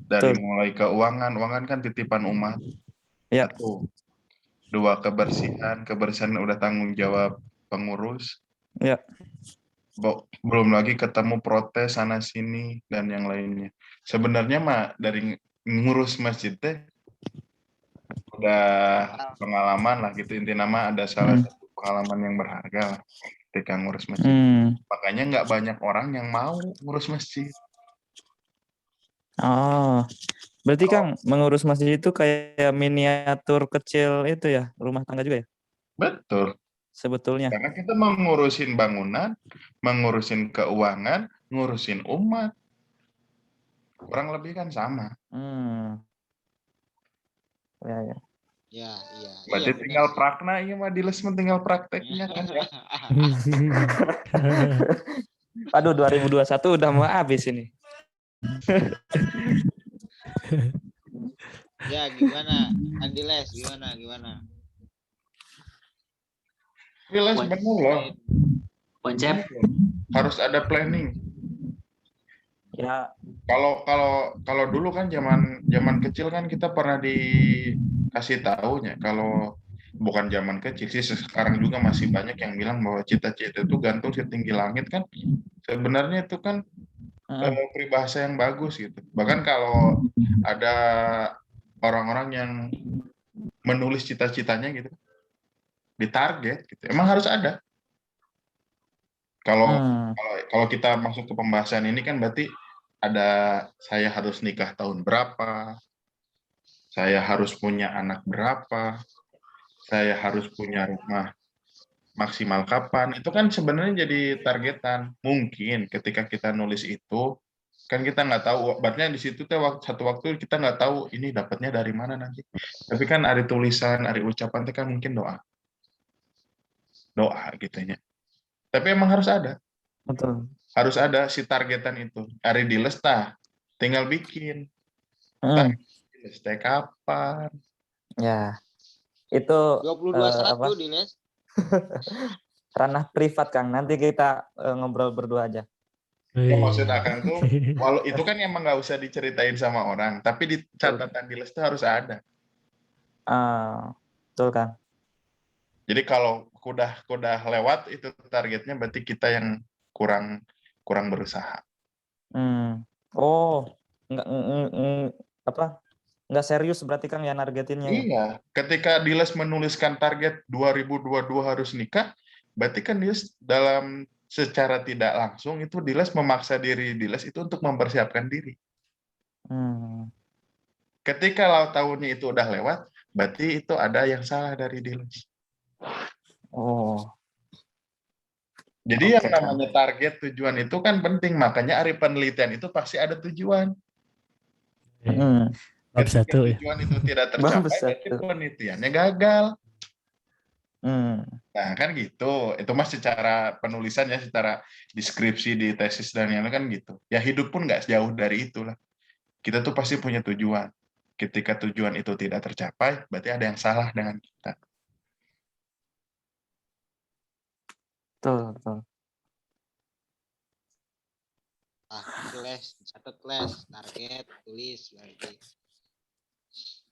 Dari mulai keuangan kan titipan umat. Ya. 1. 2, kebersihan udah tanggung jawab pengurus. Ya. Belum lagi ketemu protes sana sini dan yang lainnya. Sebenarnya mah dari ngurus masjid teh udah pengalaman lah gitu, inti nama ada salah satu pengalaman yang berharga lah ketika ngurus masjid. Makanya nggak banyak orang yang mau ngurus masjid. Oh, berarti Kalau Kang mengurus masjid itu kayak miniatur kecil itu ya, rumah tangga juga ya betul, sebetulnya. karena kita mengurusin bangunan, mengurusin keuangan, ngurusin umat, kurang lebih kan sama. Hmm, ya ya. Ya, iya, iya Berarti benar tinggal sih. prakna, iya mah Diles mah tinggal prakteknya kan. Aduh, 2021 udah mau habis ini. Ya, gimana? Andiles, gimana? Gimana? Diles Poin, bener loh, poin bener Cep. loh. Harus ada planning. Ya, Kalau kalau kalau dulu kan zaman zaman kecil kan kita pernah dikasih tahunya kalau bukan zaman kecil sih, sekarang juga masih banyak yang bilang bahwa cita-cita itu gantung setinggi langit kan. Sebenarnya itu kan peribahasa yang bagus gitu. Bahkan kalau ada orang-orang yang menulis cita-citanya gitu di target gitu, emang harus ada. Kalau hmm, kalau kita masuk ke pembahasan ini kan berarti ada saya harus nikah tahun berapa, saya harus punya anak berapa, saya harus punya rumah maksimal kapan. Itu kan sebenarnya jadi targetan. Mungkin ketika kita nulis itu, kan kita nggak tahu, berarti di situ tuh satu waktu kita nggak tahu ini dapatnya dari mana nanti. Tapi kan ada tulisan, ada ucapan itu kan mungkin doa, doa gitu ya. Tapi emang betul. harus ada si targetan itu. Ari Diles tah, tinggal bikin. Tah, Hmm, Diles teh kapan? ya, itu 2021 apa? Diles. Ranah privat Kang. Nanti kita ngobrol berdua aja. Ya maksud Wih. akan tuh, walau itu kan emang nggak usah diceritain sama orang, tapi di Betul. catatan Diles tuh harus ada. Betul Kang. Jadi kalau udah lewat itu targetnya, berarti kita yang kurang kurang berusaha. Hmm. Oh, apa? Nggak serius berarti Kang ya nargetinnya ya. Iya, ketika Diles menuliskan target 2022 harus nikah, berarti kan Diles dalam secara tidak langsung itu Diles memaksa diri Diles itu untuk mempersiapkan diri. Hmm. Ketika tahunnya itu udah lewat, berarti itu ada yang salah dari Diles. Oh, Jadi yang oke Kang. namanya target tujuan itu kan penting, makanya hari penelitian itu pasti ada tujuan. Hmm. Bab Ketika satu ya. tujuan itu tidak Bab tercapai, berarti satu. penelitiannya gagal. Hmm. Nah, kan gitu. Itu mas secara penulisan ya, secara deskripsi di tesis dan yang lain kan gitu. Ya hidup pun nggak jauh dari itulah. Kita tuh pasti punya tujuan. Ketika tujuan itu tidak tercapai, berarti ada yang salah dengan kita. Betul, betul. Itu les, catat les, target, tulis berarti.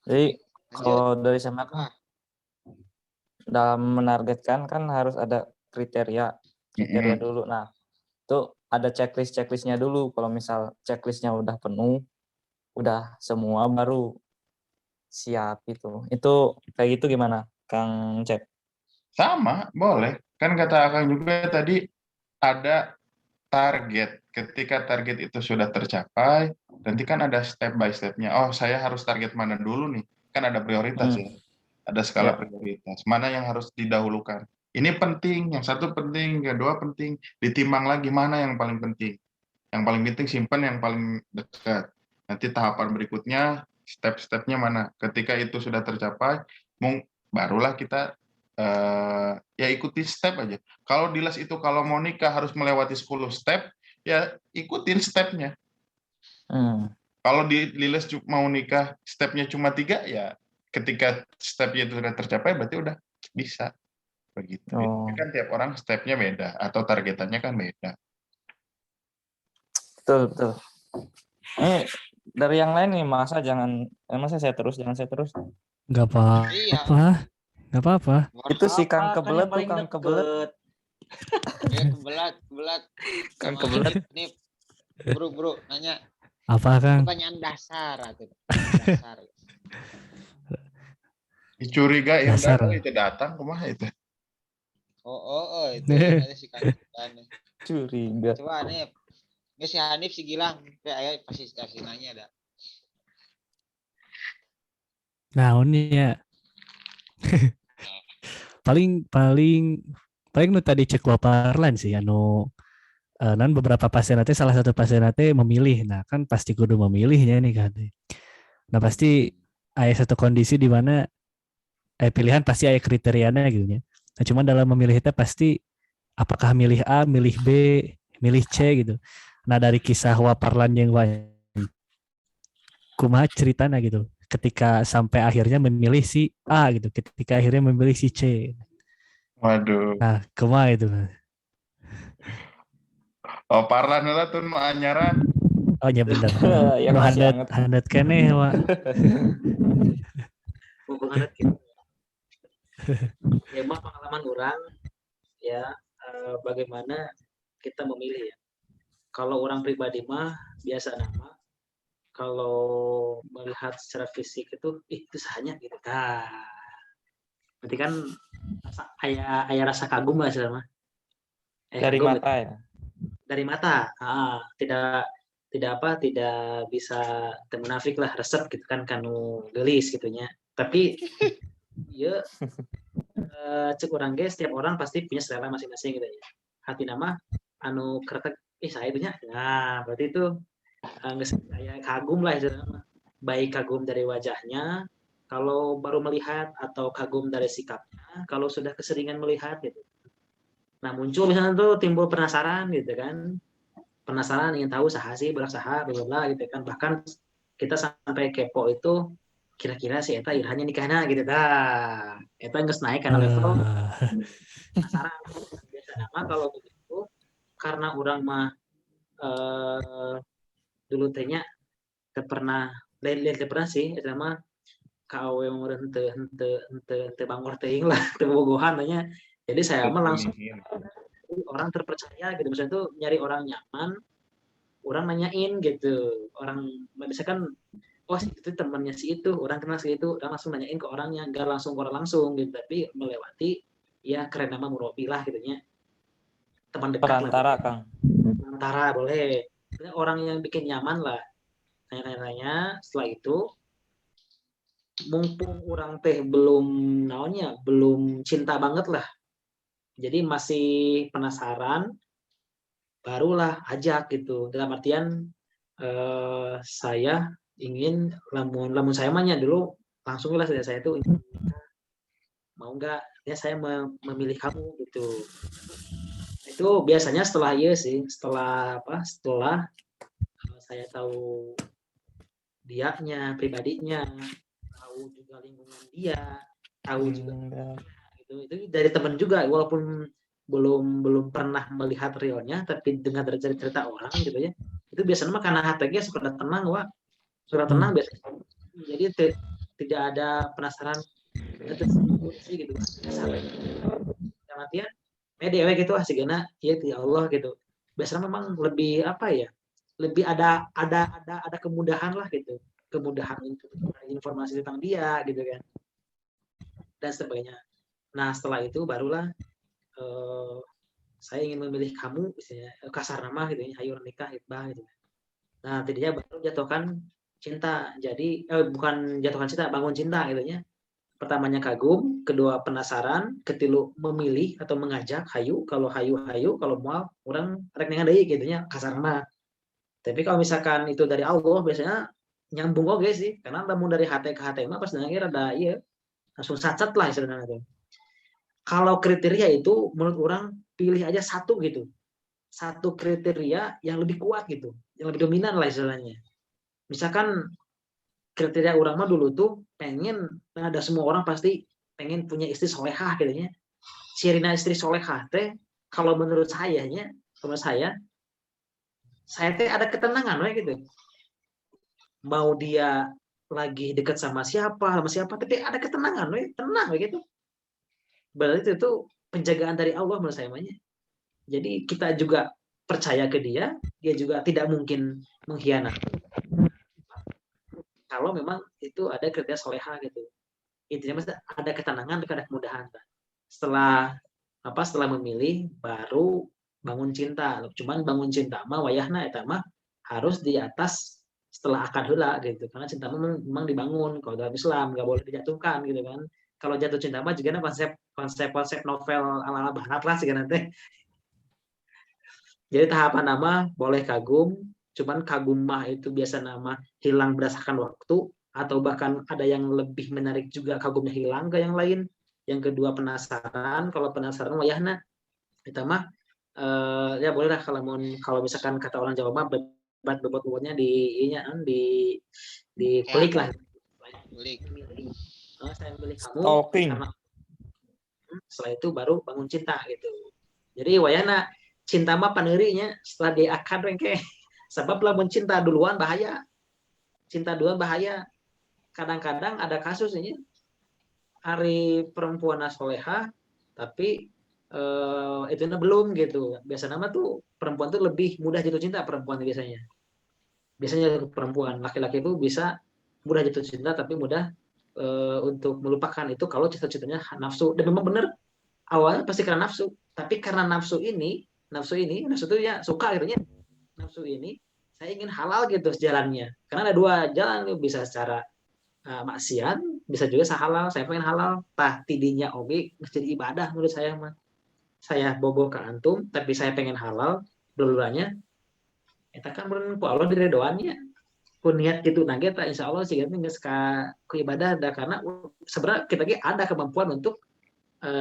Jadi Lanjut. kalau dari saya kan Apa? dalam menargetkan kan harus ada kriteria dulu. Nah, itu ada checklistnya dulu. Kalau misal checklistnya udah penuh, udah semua baru siap itu. Itu kayak gitu gimana, Kang Cep? Sama, boleh. Kan kata Akang juga tadi ada target. Ketika target itu sudah tercapai, nanti kan ada step by step-nya. Oh, saya harus target mana dulu nih? Kan ada prioritas Hmm, ya. Ada skala ya. prioritas. Mana yang harus didahulukan? Ini penting, yang satu penting, yang kedua penting. Ditimbang lagi mana yang paling penting. Yang paling penting simpan yang paling dekat. Nanti tahapan berikutnya, step-stepnya mana. Ketika itu sudah tercapai, barulah kita ya ikuti step aja. Kalau di les itu kalau mau nikah harus melewati 10 step, ya ikutin stepnya. Hmm. Kalau di les mau nikah stepnya cuma 3, ya ketika stepnya itu sudah tercapai berarti udah bisa begitu. Tapi Oh, kan tiap orang stepnya beda atau targetannya kan beda. betul, betul. Ini dari yang lain nih, masa saya terus, jangan saya terus. Nggak Iya. apa-apa. Nggak apa-apa. Itu si Kang Apa, kan yang Kebelet tuh, paling Kang Kebelet. deket. Ya kebelat. Kang Sama Kebelet. ini bro, nanya Apa Kang? pertanyaan dasar atau dasar. Dicuriga ya Dasar. udah itu datang kumaha itu. Oh, itu ada si Kang Curiga. Coba nih, nggak si Hanif si Gilang, kayak pasti nanya ada. Naonnya paling paling paling nu tadi cek waparlan sih anu non beberapa pasien nanti salah satu pasien nanti memilih. Nah, kan pasti kudu memilihnya nih kan. Nah, pasti ada satu kondisi di mana pilihan pasti ada kriterianya gitu ya. Nah, cuman dalam memilih itu pasti apakah milih A, milih B, milih C gitu. Nah, dari kisah waparlan yang kumaha ceritanya gitu. Ketika sampai akhirnya memilih si A gitu, ketika akhirnya memilih si C. Waduh. Nah, kumaha itu? Oh, Parlan lah tuh nu anyaran. Oh ya benar. Yang Nu masih handat hangat. handat keneh Wak. Mumpung hangat gitu. Ya, emang pengalaman orang ya bagaimana kita memilih ya. Kalau orang pribadi mah biasa nama. Kalau melihat secara fisik itu sahanya gitu. Nah, berarti kan ayah rasa kagum lah selama. Dari Kagum mata ya. dari mata. Tidak bisa temunafik lah resep gitu kan kanu gelis gitunya. Tapi ya cek orang guys, setiap orang pasti punya selera masing-masing gitu ya. Hati nama anu kretek saya itunya. Nah, berarti itu saya kagum lah istilahnya. Baik kagum dari wajahnya kalau baru melihat atau kagum dari sikapnya kalau sudah keseringan melihat gitu. Nah, muncul misalnya tuh timbul penasaran gitu kan. Penasaran ingin tahu saha sih berak saha bla bla gitu kan. Bahkan kita sampai kepo itu kira-kira si eta irahnya nikahna gitu dah. Eta geus naik karena level penasaran. Biasa nama kalau begitu karena orang mah dulu tehnya teu pernah sih eta mah KW meureun henteu bangor teuing lah teu bogohan tanya. Jadi saya mah langsung orang terpercaya gitu, misalnya tuh nyari orang nyaman, orang nanyain gitu, orang misalkan oh itu temannya si itu, orang kenal si itu, orang langsung nanyain ke orangnya, nggak langsung ke orang langsung gitu, tapi melewati ya keren nama murabi lah gitunya, teman dekat Perantara, lah, Kang. perantara boleh, orang yang bikin nyaman lah, tanya-tanya, setelah itu mumpung orang teh belum naonnya, belum cinta banget lah, jadi masih penasaran, barulah ajak gitu. Dalam artian saya ingin lamun saya mahnya dulu langsung lah saya tuh mau nggak ya saya memilih kamu gitu. Itu biasanya setelah sih setelah saya tahu dianya pribadinya, tahu juga lingkungan dia, tahu juga gitu. Itu dari teman juga walaupun belum pernah melihat realnya tapi dengar dari cerita orang gitu ya itu biasanya mah karena hatinya suka tenang suka tenang biasanya jadi tidak ada penasaran sih gitu dalam artian media gitu asigana ya Allah gitu biasanya memang lebih apa ya lebih ada kemudahan lah gitu kemudahan untuk informasi tentang dia gitu kan dan sebagainya. Nah setelah itu barulah saya ingin memilih kamu, misalnya kasar nama gitu ya, hayu nikah hitbah gitu. Nah, tidinya baru jatuhkan cinta. Jadi bukan jatuhkan cinta, bangun cinta gitu ya. Pertamanya kagum, kedua penasaran, ketilu memilih atau mengajak hayu, kalau hayu, kalau mual orang rek nengan deui gitu ya, kasar nama. Tapi kalau misalkan itu dari Allah biasanya nyambung oke sih, karena lamun dari hati ke hati mah pas nangis ada iya langsung sacet lah istilahnya. Kalau kriteria itu menurut orang pilih aja satu gitu. Satu kriteria yang lebih kuat gitu. Yang lebih dominan lah istilahnya. Misalkan kriteria orang mah dulu tuh pengen, ada semua orang pasti pengen punya istri solehah gitu ya. Sirina istri solehah teh, kalau menurut saya teh ada ketenangan gitu. Mau dia lagi dekat sama siapa, tapi ada ketenangan tenang gitu. Berarti itu penjagaan dari Allah menurut saya namanya. Jadi kita juga percaya ke dia juga tidak mungkin mengkhianati. Kalau memang itu ada kriteria soleha gitu. Intinya ada ketenangan, ada kemudahan. Setelah memilih baru bangun cinta. Cuman bangun cinta mah wayahna eta mah harus di atas setelah akad heula gitu. Karena cinta memang dibangun. Kalau dalam Islam nggak boleh dijatuhkan gitu kan. Kalau jatuh cinta mah juga konsep novel ala barat lah sih nanti. Jadi tahapan nama boleh kagum, cuman kagum mah itu biasa nama hilang berdasarkan waktu, atau bahkan ada yang lebih menarik juga kagumnya hilang ke yang lain. Yang kedua penasaran, kalau penasaran wayahna kita mah ya boleh lah kalau misalkan kata orang Jawa mah bobot-bobotnya di klik lah. Klik. Saya pilih kamu Stalking. karena setelah itu baru bangun cinta gitu. Jadi wayana cinta mah panerinya setelah diakad rengke. Sebab lamun cinta duluan bahaya. Cinta duluan bahaya. Kadang-kadang ada kasus ini hari perempuan soleha tapi itu belum gitu. Biasanya nama tuh perempuan tuh lebih mudah jatuh cinta perempuan biasanya. Biasanya perempuan, laki-laki itu bisa mudah jatuh cinta tapi mudah untuk melupakan itu kalau cita-citanya nafsu. Dan memang benar awalnya pasti karena nafsu, tapi karena nafsu itu ya suka gitu ya. Nafsu ini saya ingin halal gitu jalannya. Karena ada dua jalan, bisa secara maksiat, bisa juga halal. Saya pengen halal, tah tidinya oge jadi ibadah menurut saya mah. Saya bobo ke antum, tapi saya pengen halal duluannya. Eta kan bener ku Allah diredoannya. Ku niat gitu nage ta insya Allah sih geus ka ku ibadah da karena sebenarnya kita ada kemampuan untuk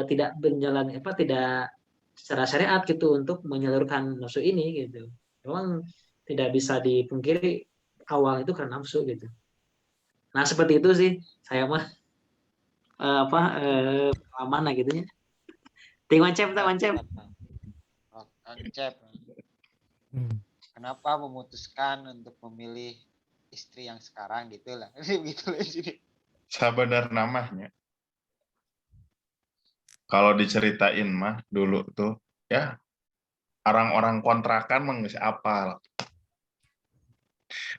tidak menjalani tidak secara syariat gitu untuk menyalurkan nafsu ini gitu. Memang tidak bisa dipungkiri awal itu karena nafsu gitu. Nah seperti itu sih saya mah mana gitu ya. Ting Wancep. Wancep. Kenapa memutuskan untuk memilih istri yang sekarang gitu lah. Gitu lah sini. Sabenar namanya. Kalau diceritain mah dulu tuh ya orang-orang kontrakan mah geus apal.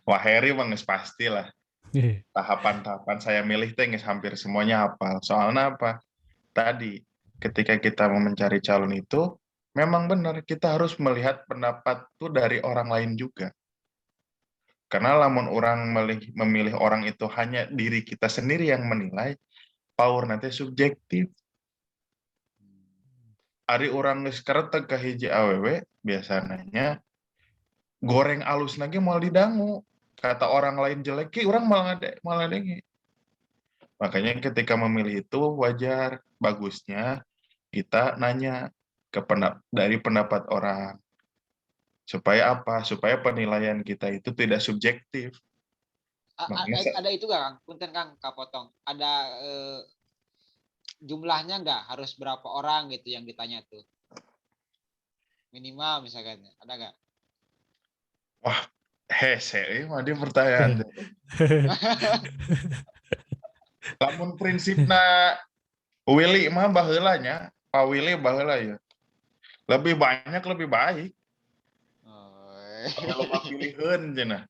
Wah Heri mah geus pastilah. Tahapan-tahapan saya milih teh geus hampir semuanya hafal. Soalnya apa? Tadi ketika kita mau mencari calon itu memang benar kita harus melihat pendapat tuh dari orang lain juga. Karena lamun orang memilih orang itu hanya diri kita sendiri yang menilai, power nanti subjektif. Ari orang geus kareteg ka hiji awewe biasanya goreng alus lagi mau didangu. Kata orang lain jelek, orang malah dengi. Makanya ketika memilih itu wajar, bagusnya kita nanya dari pendapat orang. Supaya apa? Supaya penilaian kita itu tidak subjektif. Ada itu nggak Kang? Punten Kang kapotong. Ada jumlahnya nggak? Harus berapa orang gitu yang ditanya tuh? Minimal misalkan. Ada nggak? Wah, hese, dia pertanyaan. Lamun prinsipna Willy mah baheulanya, Pak Willy baheula ya. Lebih banyak lebih baik. Kalau mah pilihkeun cenah.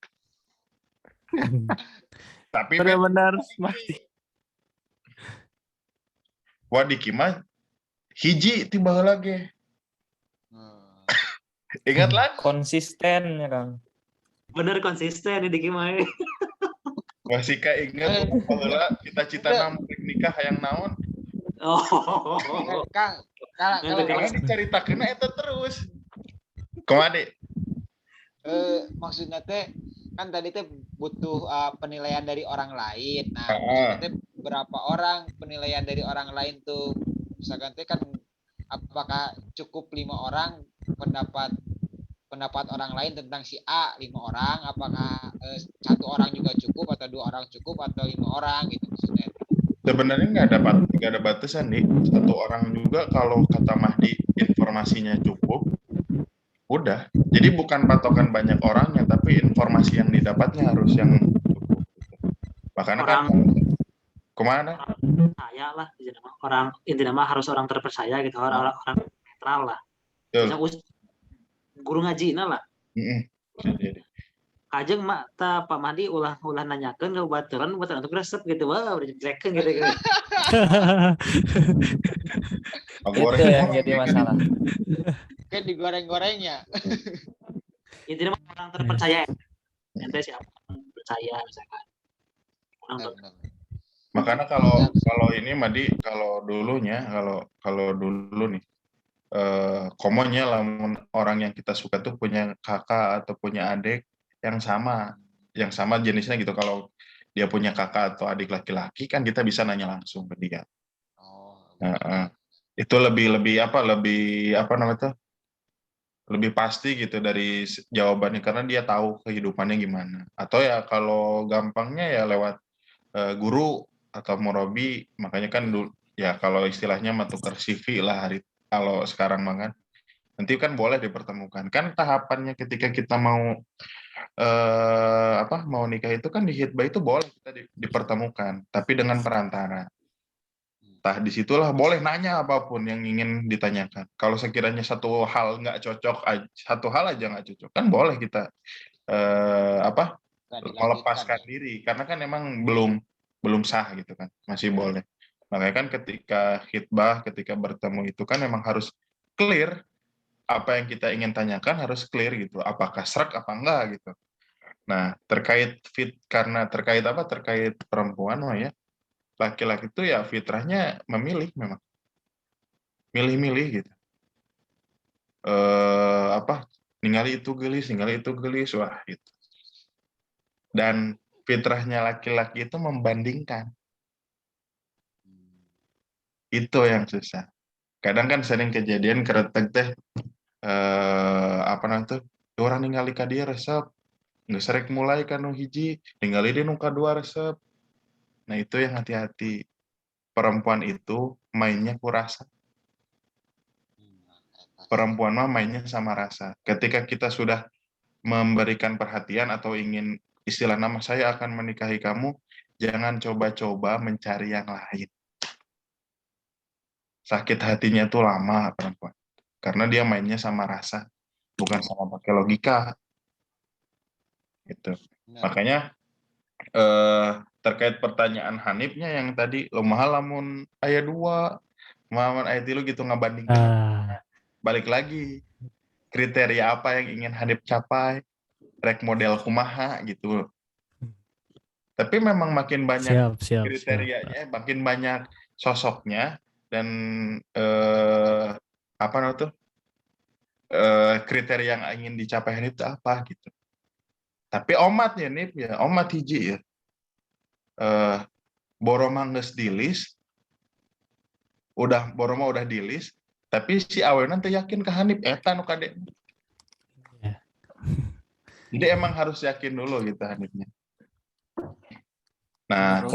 Tapi benar-benar mati. Wadiki mah hiji ti baheula ge. Ingat lah. Konsisten ya Kang. Bener konsisten ini gimana? Masih ingat baheula cita-cita nikah hayang naon? Oh. Kang, kalau diceritakeun eta terus. Kumaha maksudnya teh kan tadi teh butuh penilaian dari orang lain. Nah, maksudnya teh berapa orang penilaian dari orang lain tuh? Misalkan teh kan apakah cukup 5 orang pendapat orang lain tentang si A 5 orang, apakah 1 orang juga cukup atau 2 orang cukup atau 5 orang gitu maksudnya. Sebenarnya nggak ada batasan nih. 1 orang juga kalau kata Mahdi informasinya cukup, udah. Jadi bukan patokan banyak orangnya, tapi informasi yang didapatnya harus yang cukup. Makanya kan kemana? Saya lah, orang intinya harus orang terpercaya gitu, orang netral lah. Guru ngaji lah. Kajeng mak ta Pak Mahdi ulah nanyakeun ke baturan untuk resep gitu. Wah, udah jelekeun gitu. Itu yang jadi masalah. Kan digoreng-gorengnya. Intinya orang terpercaya. Ente siapa? saya misalkan. Untuk Benar. Makanya kalau ini Madi, kalau dulunya, kalau dulu nih, komonnya lamun orang yang kita suka tuh punya kakak atau punya adik yang sama jenisnya gitu. Kalau dia punya kakak atau adik laki-laki kan kita bisa nanya langsung ke dia. Oh, Itu lebih apa namanya tuh? Lebih pasti gitu dari jawabannya karena dia tahu kehidupannya gimana. Atau ya kalau gampangnya ya lewat guru atau murabi, makanya kan ya kalau istilahnya mah tukar CV lah kalau sekarang mah kan. Nanti kan boleh dipertemukan. Kan tahapannya ketika kita mau mau nikah itu kan di hitbah itu boleh kita dipertemukan, tapi dengan perantara. Tah disitulah boleh nanya apapun yang ingin ditanyakan. Kalau sekiranya satu hal nggak cocok, satu hal aja nggak cocok, kan boleh kita nggak dilanjutkan melepaskan ya. diri karena kan emang belum sah gitu kan, masih boleh. Makanya kan ketika khitbah, ketika bertemu itu kan emang harus clear apa yang kita ingin tanyakan, harus clear gitu. Apakah srek apa enggak gitu. Nah, terkait terkait perempuan mah ya, laki-laki itu ya fitrahnya memilih memang. Milih-milih gitu. Ningali itu gelis, wah gitu. Dan fitrahnya laki-laki itu membandingkan. Itu yang susah. Kadang kan sering kejadian keretek teh orang ningali ka dia resep, nggak serek mulai kan nu hiji, ningali dia nu kadua resep. Nah itu yang hati-hati. Perempuan itu mainnya ku rasa. Perempuan mah mainnya sama rasa. Ketika kita sudah memberikan perhatian atau ingin istilah nama saya akan menikahi kamu, jangan coba-coba mencari yang lain. Sakit hatinya tuh lama perempuan. Karena dia mainnya sama rasa, bukan sama pakai logika. Gitu. Makanya terkait pertanyaan Hanifnya yang tadi, lo mahal lamun aya 2, mahal aya 3 gitu ngabandingkan. Balik lagi, kriteria apa yang ingin Hanif capai, rek model kumaha gitu. Tapi memang makin banyak kriterianya, makin banyak sosoknya, dan kriteria yang ingin dicapai itu apa gitu. Tapi omatnya nih ya, omat hiji ya. Boroma geus dilis, Boroma udah dilis, tapi si aweuna teh yakin ke Hanif eta nu kade. Jadi emang harus yakin dulu gitu Hanifnya. Nah,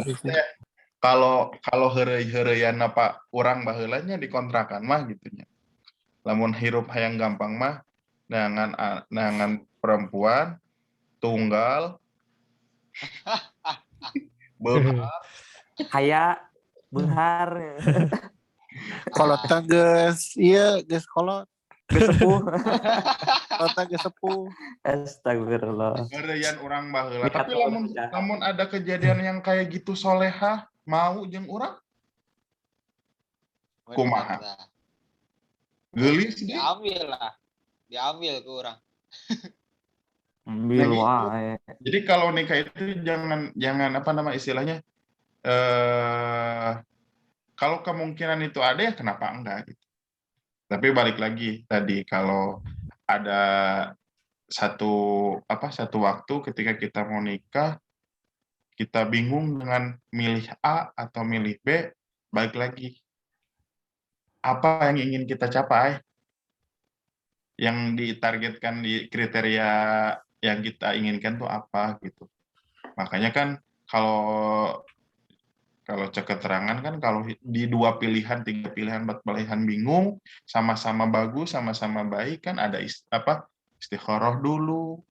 kalau heureuy-heureuyan apa urang baheulanya dikontrakan mah gitunya. Lamun hirup hayang gampang mah nangan perempuan tunggal beunghar Kayak benghar, Kolot geus iya geus kolot. sepuh. Kolot geus sepuh. Astagfirullah. heureuyan urang baheula. Tapi lamun ada kejadian yang kayak gitu solehah mau jeung urang kumaha? Geulis ge. Diambil ke orang. Ambil wae. Jadi kalau nikah itu jangan apa nama istilahnya, kalau kemungkinan itu ada ya kenapa enggak gitu. Tapi balik lagi tadi, kalau ada satu waktu ketika kita mau nikah, kita bingung dengan milih A atau milih B, balik lagi. Apa yang ingin kita capai? Yang ditargetkan di kriteria yang kita inginkan tuh apa gitu. Makanya kan kalau cek keterangan kan kalau di 2 pilihan, 3 pilihan, 4 pilihan bingung, sama-sama bagus, sama-sama baik kan ada istikharah dulu.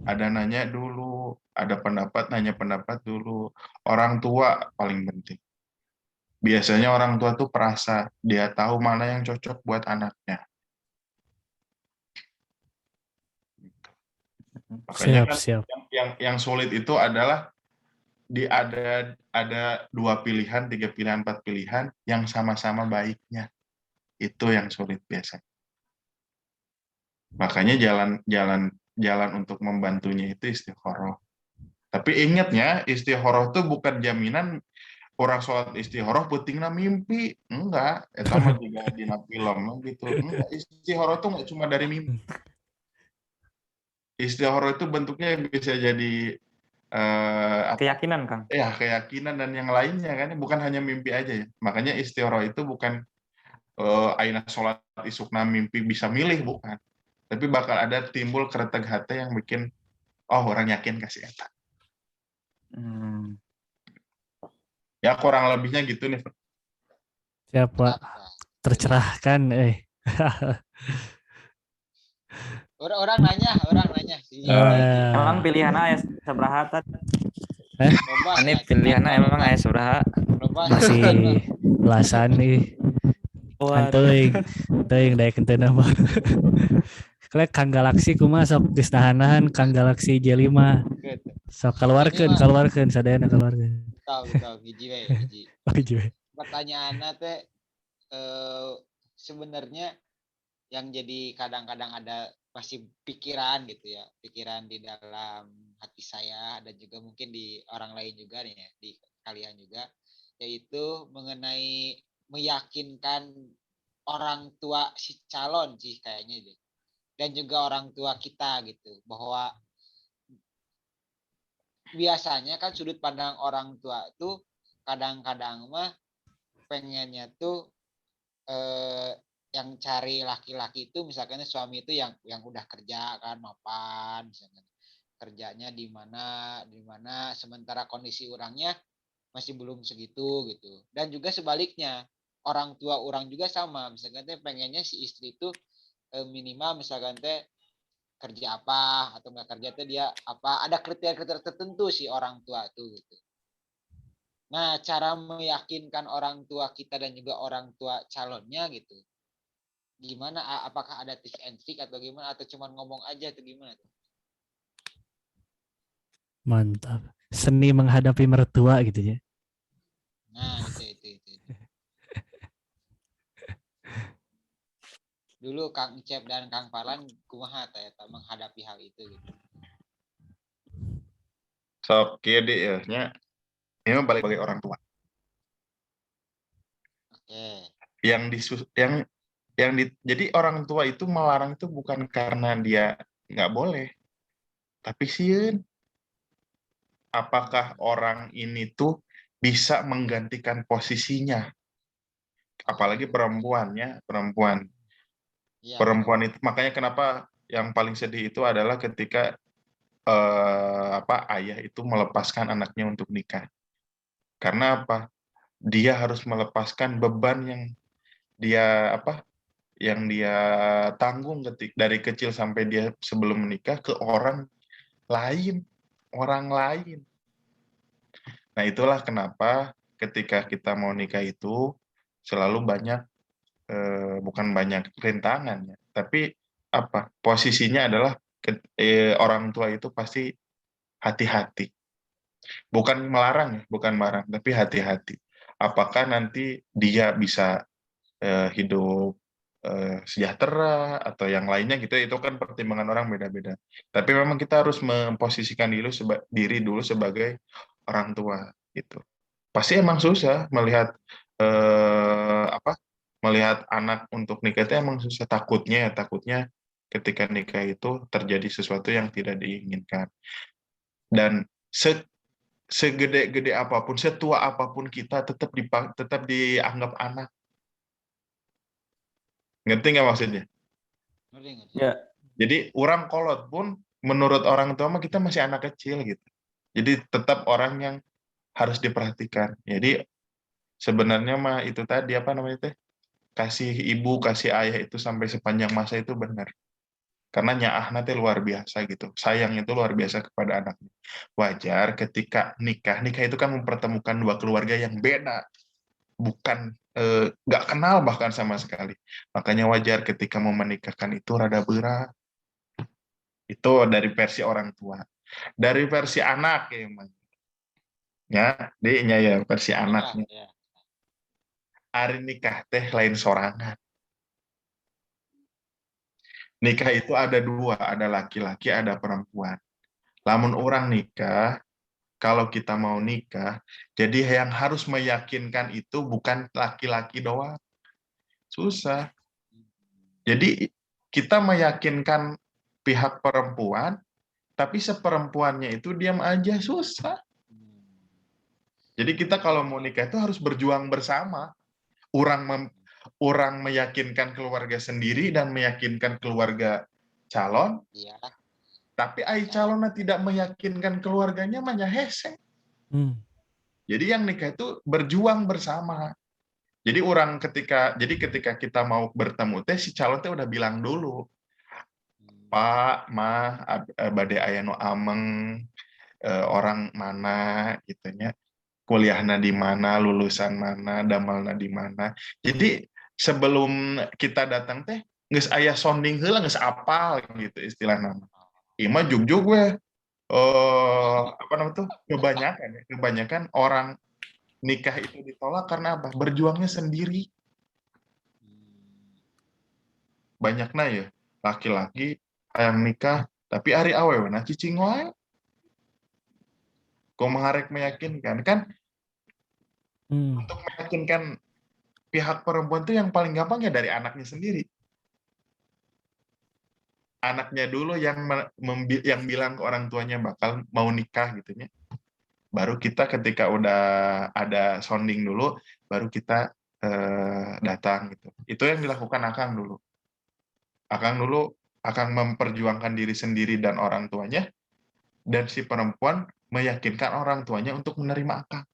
Ada nanya dulu, ada pendapat, nanya pendapat dulu. Orang tua paling penting. Biasanya orang tua tuh perasa, dia tahu mana yang cocok buat anaknya. Makanya kan yang sulit itu adalah ada 2 pilihan, 3 pilihan, 4 pilihan yang sama-sama baiknya. Itu yang sulit biasanya. Makanya jalan untuk membantunya itu istikharah. Tapi ingatnya istikharah itu bukan jaminan orang sholat istikharah pentingna mimpi. Enggak, itu mah juga dina film gitu. Enggak, istikharah itu enggak cuma dari mimpi. Istikharah itu bentuknya bisa jadi Keyakinan, Kang. ya keyakinan dan yang lainnya kan, bukan hanya mimpi aja ya. Makanya istikharah itu bukan aina sholat isukna mimpi bisa milih, bukan. Tapi bakal ada timbul kereteg hati yang bikin orang yakin kasih eta. Ya kurang lebihnya gitu nih. Siapa tercerahkan Orang nanya. Emang pilihan ayah seberapa tadi? Loba, Ini pilihannya emang ayah seberapa? loba. masih belasan nih. Teuing daek henteu mah. Klek Kang Galaksi kumaha sok geus nahan-nahan Kang Galaksi J5. Gitu. Sok keluarkeun sadayana keluarkeun. Tahu hiji we. Oh iya. Pertanyaannya teh sebenarnya yang jadi kadang-kadang ada pasti pikiran gitu ya, pikiran di dalam hati saya dan juga mungkin di orang lain juga nih ya, di kalian juga, yaitu mengenai meyakinkan orang tua si calon sih kayaknya deh, dan juga orang tua kita gitu, bahwa biasanya kan sudut pandang orang tua tuh kadang-kadang mah pengennya tuh yang cari laki-laki itu misalkan suami itu yang udah kerja kan mapan, misalkan kerjanya di mana sementara kondisi orangnya masih belum segitu gitu. Dan juga sebaliknya orang tua orang juga sama, misalkan teh pengennya si istri itu minimal misalkan teh kerja apa atau nggak kerja teh dia apa, ada kriteria tertentu si orang tua tuh gitu. Nah, cara meyakinkan orang tua kita dan juga orang tua calonnya gitu, gimana? Apakah ada tips and trick atau gimana, atau cuma ngomong aja atau gimana? Mantap. Seni menghadapi mertua gitu ya. Nah, itu. Dulu Kang Cep dan Kang Parlan kumaha teh menghadapi hal itu gitu. Sok kieu deh ya nya. Ini balik bagi orang tua. Oke. Jadi orang tua itu melarang itu bukan karena dia nggak boleh, tapi sieun apakah orang ini tuh bisa menggantikan posisinya, apalagi perempuan Iya, itu makanya kenapa yang paling sedih itu adalah ketika ayah itu melepaskan anaknya untuk nikah, karena apa, dia harus melepaskan beban yang dia tanggung dari kecil sampai dia sebelum menikah ke orang lain. Nah, itulah kenapa ketika kita mau nikah itu selalu banyak bukan banyak rintangan ya, tapi posisinya adalah orang tua itu pasti hati-hati. Bukan melarang ya, bukan marah, tapi hati-hati. Apakah nanti dia bisa hidup sejahtera atau yang lainnya gitu, itu kan pertimbangan orang beda-beda. Tapi memang kita harus memposisikan diri dulu sebagai orang tua gitu. Pasti emang susah melihat melihat anak untuk nikah itu emang susah, takutnya ketika nikah itu terjadi sesuatu yang tidak diinginkan. Dan segede-gede apapun, setua apapun kita tetap dianggap anak. Ngerti nggak maksudnya? Ngerti. Ya. Jadi orang kolot pun menurut orang tua mah kita masih anak kecil gitu. Jadi tetap orang yang harus diperhatikan. Jadi sebenarnya mah itu tadi kasih ibu, kasih ayah itu sampai sepanjang masa itu benar. Karena nyaah nanti luar biasa gitu. Sayang itu luar biasa kepada anaknya. Wajar ketika nikah itu kan mempertemukan dua keluarga yang beda. Bukan nggak kenal bahkan sama sekali. Makanya wajar ketika mau menikahkan itu rada berat. Itu dari versi orang tua. Dari versi anak ya emang. Ya, ya versi anaknya. Ya. Hari nikah teh lain sorangan. Nikah itu ada dua, ada laki-laki, ada perempuan. Lamun orang nikah, kalau kita mau nikah, jadi yang harus meyakinkan itu bukan laki-laki doang. Susah. Jadi kita meyakinkan pihak perempuan, tapi seperempuannya itu diam aja, susah. Jadi kita kalau mau nikah itu harus berjuang bersama. Orang meyakinkan keluarga sendiri dan meyakinkan keluarga calon, Iya. tapi ai calonnya tidak meyakinkan keluarganya manya hese. Jadi yang nikah itu berjuang bersama. Jadi ketika kita mau bertemu teh si calon teh udah bilang dulu, Pak, Mah, bade aya nu ameng, orang mana gitunya, kuliahna di mana, lulusan mana, damalna di mana. Jadi sebelum kita datang teh geus aya sounding heula, geus apal gitu istilahna. Ima jugjug we apa namanya tuh kebanyakan orang nikah itu ditolak karena apa? Berjuangnya sendiri. Banyaknya ya laki-laki yang nikah tapi hari awewe na cicing wae. Kok mengarek meyakinkan kan? Untuk meyakinkan pihak perempuan tuh yang paling gampang ya dari anaknya sendiri. Anaknya dulu yang bilang ke orang tuanya bakal mau nikah gitu ya. Baru kita ketika udah ada sounding dulu, baru kita datang gitu. Itu yang dilakukan Akang dulu. Akang dulu akan memperjuangkan diri sendiri dan orang tuanya, dan si perempuan meyakinkan orang tuanya untuk menerima Akang.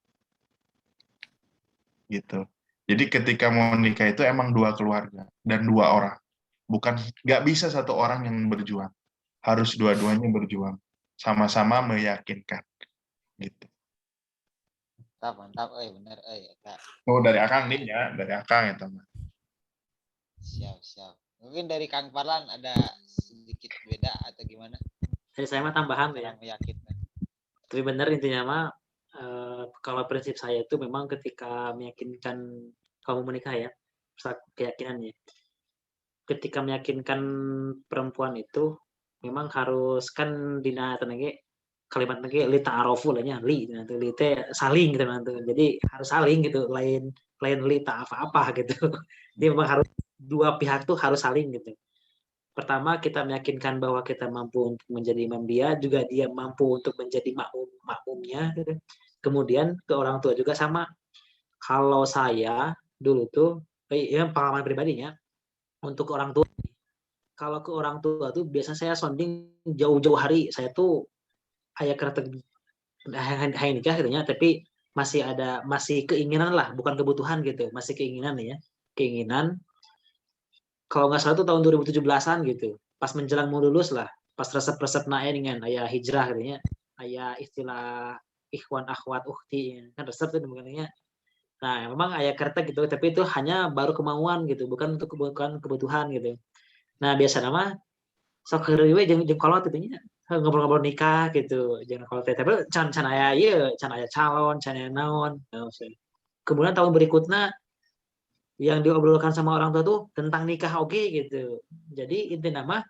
Gitu. Jadi ketika mau nikah itu emang dua keluarga dan dua orang. Bukan, nggak bisa satu orang yang berjuang. Harus dua-duanya berjuang. Sama-sama meyakinkan. Gitu. Mantap, bener, Kak. Oh, dari Akang nih ya, dari Akang ya teman. Siap. Mungkin dari Kang Parlan ada sedikit beda atau gimana? Dari saya mah tambahan ya. Yang meyakinkan. Tapi benar intinya mah kalau prinsip saya itu memang ketika meyakinkan kamu menikah ya, keyakinannya. Ketika meyakinkan perempuan itu memang harus kan dina tenenge kalimat nege li ta'arofu lah nya li nanti li teh saling gitu nanti. Jadi harus saling gitu, lain li ta apa-apa gitu. Jadi memang harus dua pihak tuh harus saling gitu. Pertama kita meyakinkan bahwa kita mampu untuk menjadi imam dia, juga dia mampu untuk menjadi makmumnya gitu. Kemudian ke orang tua juga sama. Kalau saya dulu tuh ya pengalaman pribadinya untuk orang tua, kalau ke orang tua tuh biasa saya sounding jauh-jauh hari. Saya tuh ayah kereta hai nikah gitu ya, tapi masih keinginan lah, bukan kebutuhan gitu, masih keinginan ya, keinginan. Kalau nggak salah tuh tahun 2017-an gitu, pas menjelang mau lulus lah, pas resep-resep naik dengan ayah hijrah gitu ya, ayah istilah ikhwan akhwat ukhti kan resep tuh sebenarnya. Nah memang ayah kereta gitu, tapi itu hanya baru kemauan gitu, bukan untuk kebutuhan gitu. Nah biasa nama sok heureui we jeung kolot gitu nya, ngobrol-ngobrol nikah gitu, jeung kolot teh tapi can aya ieu, can aya calon, can aya naon. Kemudian tahun berikutnya yang diobrolkan sama orang tua tuh tentang nikah oke gitu. Jadi inti nama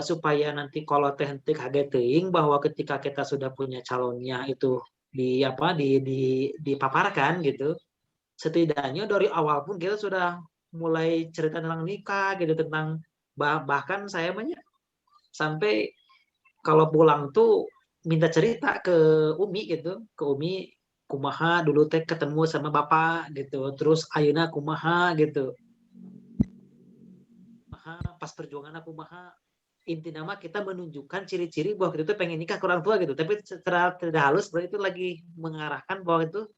supaya nanti kalau teh kaget teuing bahwa ketika kita sudah punya calonnya itu dipaparkan gitu, setidaknya dari awal pun kita sudah mulai cerita tentang nikah gitu, tentang bahkan saya banyak sampai kalau pulang tuh minta cerita ke Umi gitu, ke Umi kumaha dulu teh ketemu sama bapak gitu, terus ayeuna kumaha gitu, pas perjuangan kumaha. Inti nama kita menunjukkan ciri-ciri bahwa kita tuh pengen nikah ke orang tua gitu, tapi secara tidak halus berarti itu lagi mengarahkan bahwa itu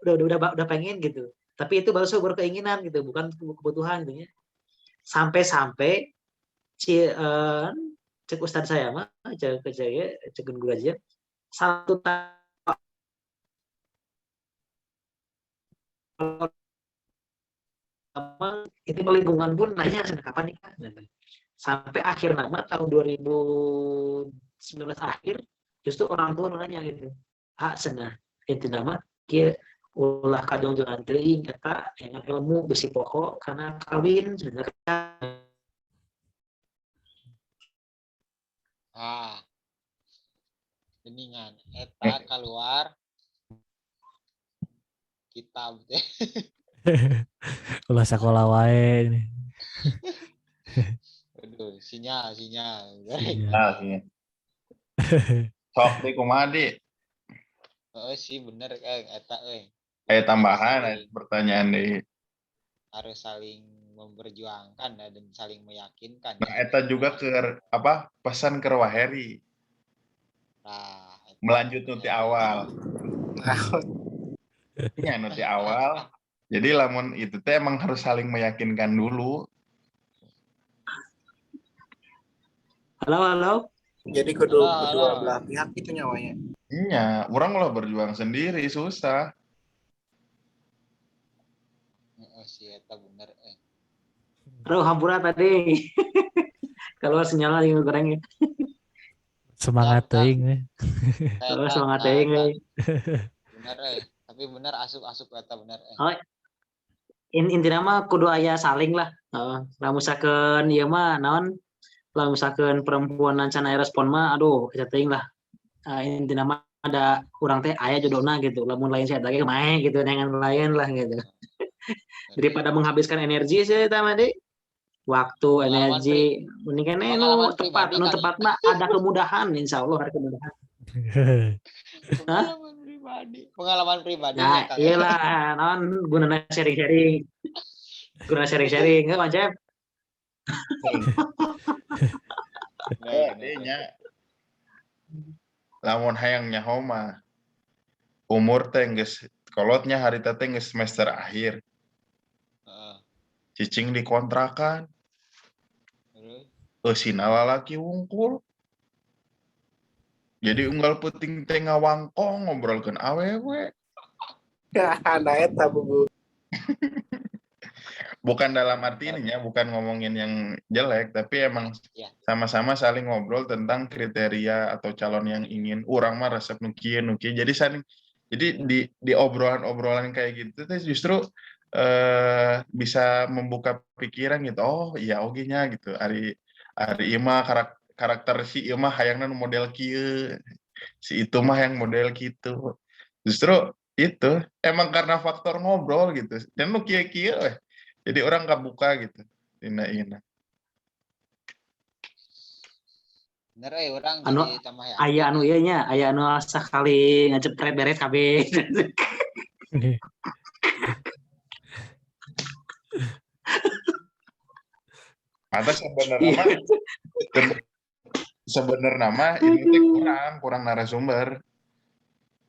udah pengen gitu, tapi itu baru sebuah keinginan gitu, bukan kebutuhan gitu ya. Sampai cek ustadz saya mah cek guru aja satu tahun itu lingkungan pun nanya kapan nikah, sampai akhir nama tahun 2019 akhir justru orang tua nanya gitu, senah itu nama kia ulah kadang jangan teuing eta yang ilmu besi pokok karena kawin sebenarnya Ah, geningan eta keluar kitab teh. Ulah sekolah wae ini. Aduh, sinyal. Iya. Nah, sih. Sok di kumaha di. Oh sih bener eta Tambahan saling, pertanyaan di. harus saling memperjuangkan dan saling meyakinkan Nah, ya. eta juga ke apa pesan ke Waheri Nah, eta. melanjut nanti awal. Ya nanti awal. Jadi lamun itu teh emang harus saling meyakinkan dulu. Halo. Jadi kedua Halo. belah pihak itu nyawanya. Iya, orang lah berjuang sendiri susah. Oh sih eta bener. Aduh, hampura tadi. Keluar sinyalnya yang goreng. Semangat Kang. teuing we. Keluar semangat teuing euy. Bener tapi bener asup eta bener Oh, intina mah kudu aya saling lah. Lamun misalkeun ieu mah naon? Lamun misalkeun perempuan can aya respon mah aduh eta teuing lah. Intina mah ada urang teh aya jodohna gitu. Lamun lain saya lagi main gitu dengan lain lah gitu. Daripada menghabiskan energi sih eta mah deui. Waktu, energi, mendingan nu tepat, pribadi nu kan. tepat mah ada kemudahan, insya Allah ada kemudahan. Pengalaman pribadi Nah, ya, iyalah, non gunanya sharing-sharing, nggak macam. Lamun hayang nyaho mah umur teh geus kolotnya hari teh geus semester akhir. Cicing dikontrakan. Eusina lalaki wungkul. Jadi unggal peuting teh ngawangkong ngobrolkeun awewe. Nah, eta bubu. Bukan dalam arti ininya, bukan ngomongin yang jelek, tapi emang sama-sama saling ngobrol tentang kriteria atau calon yang ingin urang mah resep nukie. Jadi di obrolan-obrolan kayak gitu tuh justru bisa membuka pikiran gitu. Oh iya oge-nya gitu. Ari Ima karakter si Ima hayangna model kieu. Si itu mah yang model gitu. Justru itu emang karena faktor ngobrol gitu. Dan nu kieu-kieu jadi orang nggak buka gitu. Ina. Bener orang Anu jadi tambah ya. aya anu ieu nya, aya anu sakali ngajepret beres kabeh. Mata sebenarnya mah ini teh kurang narasumber.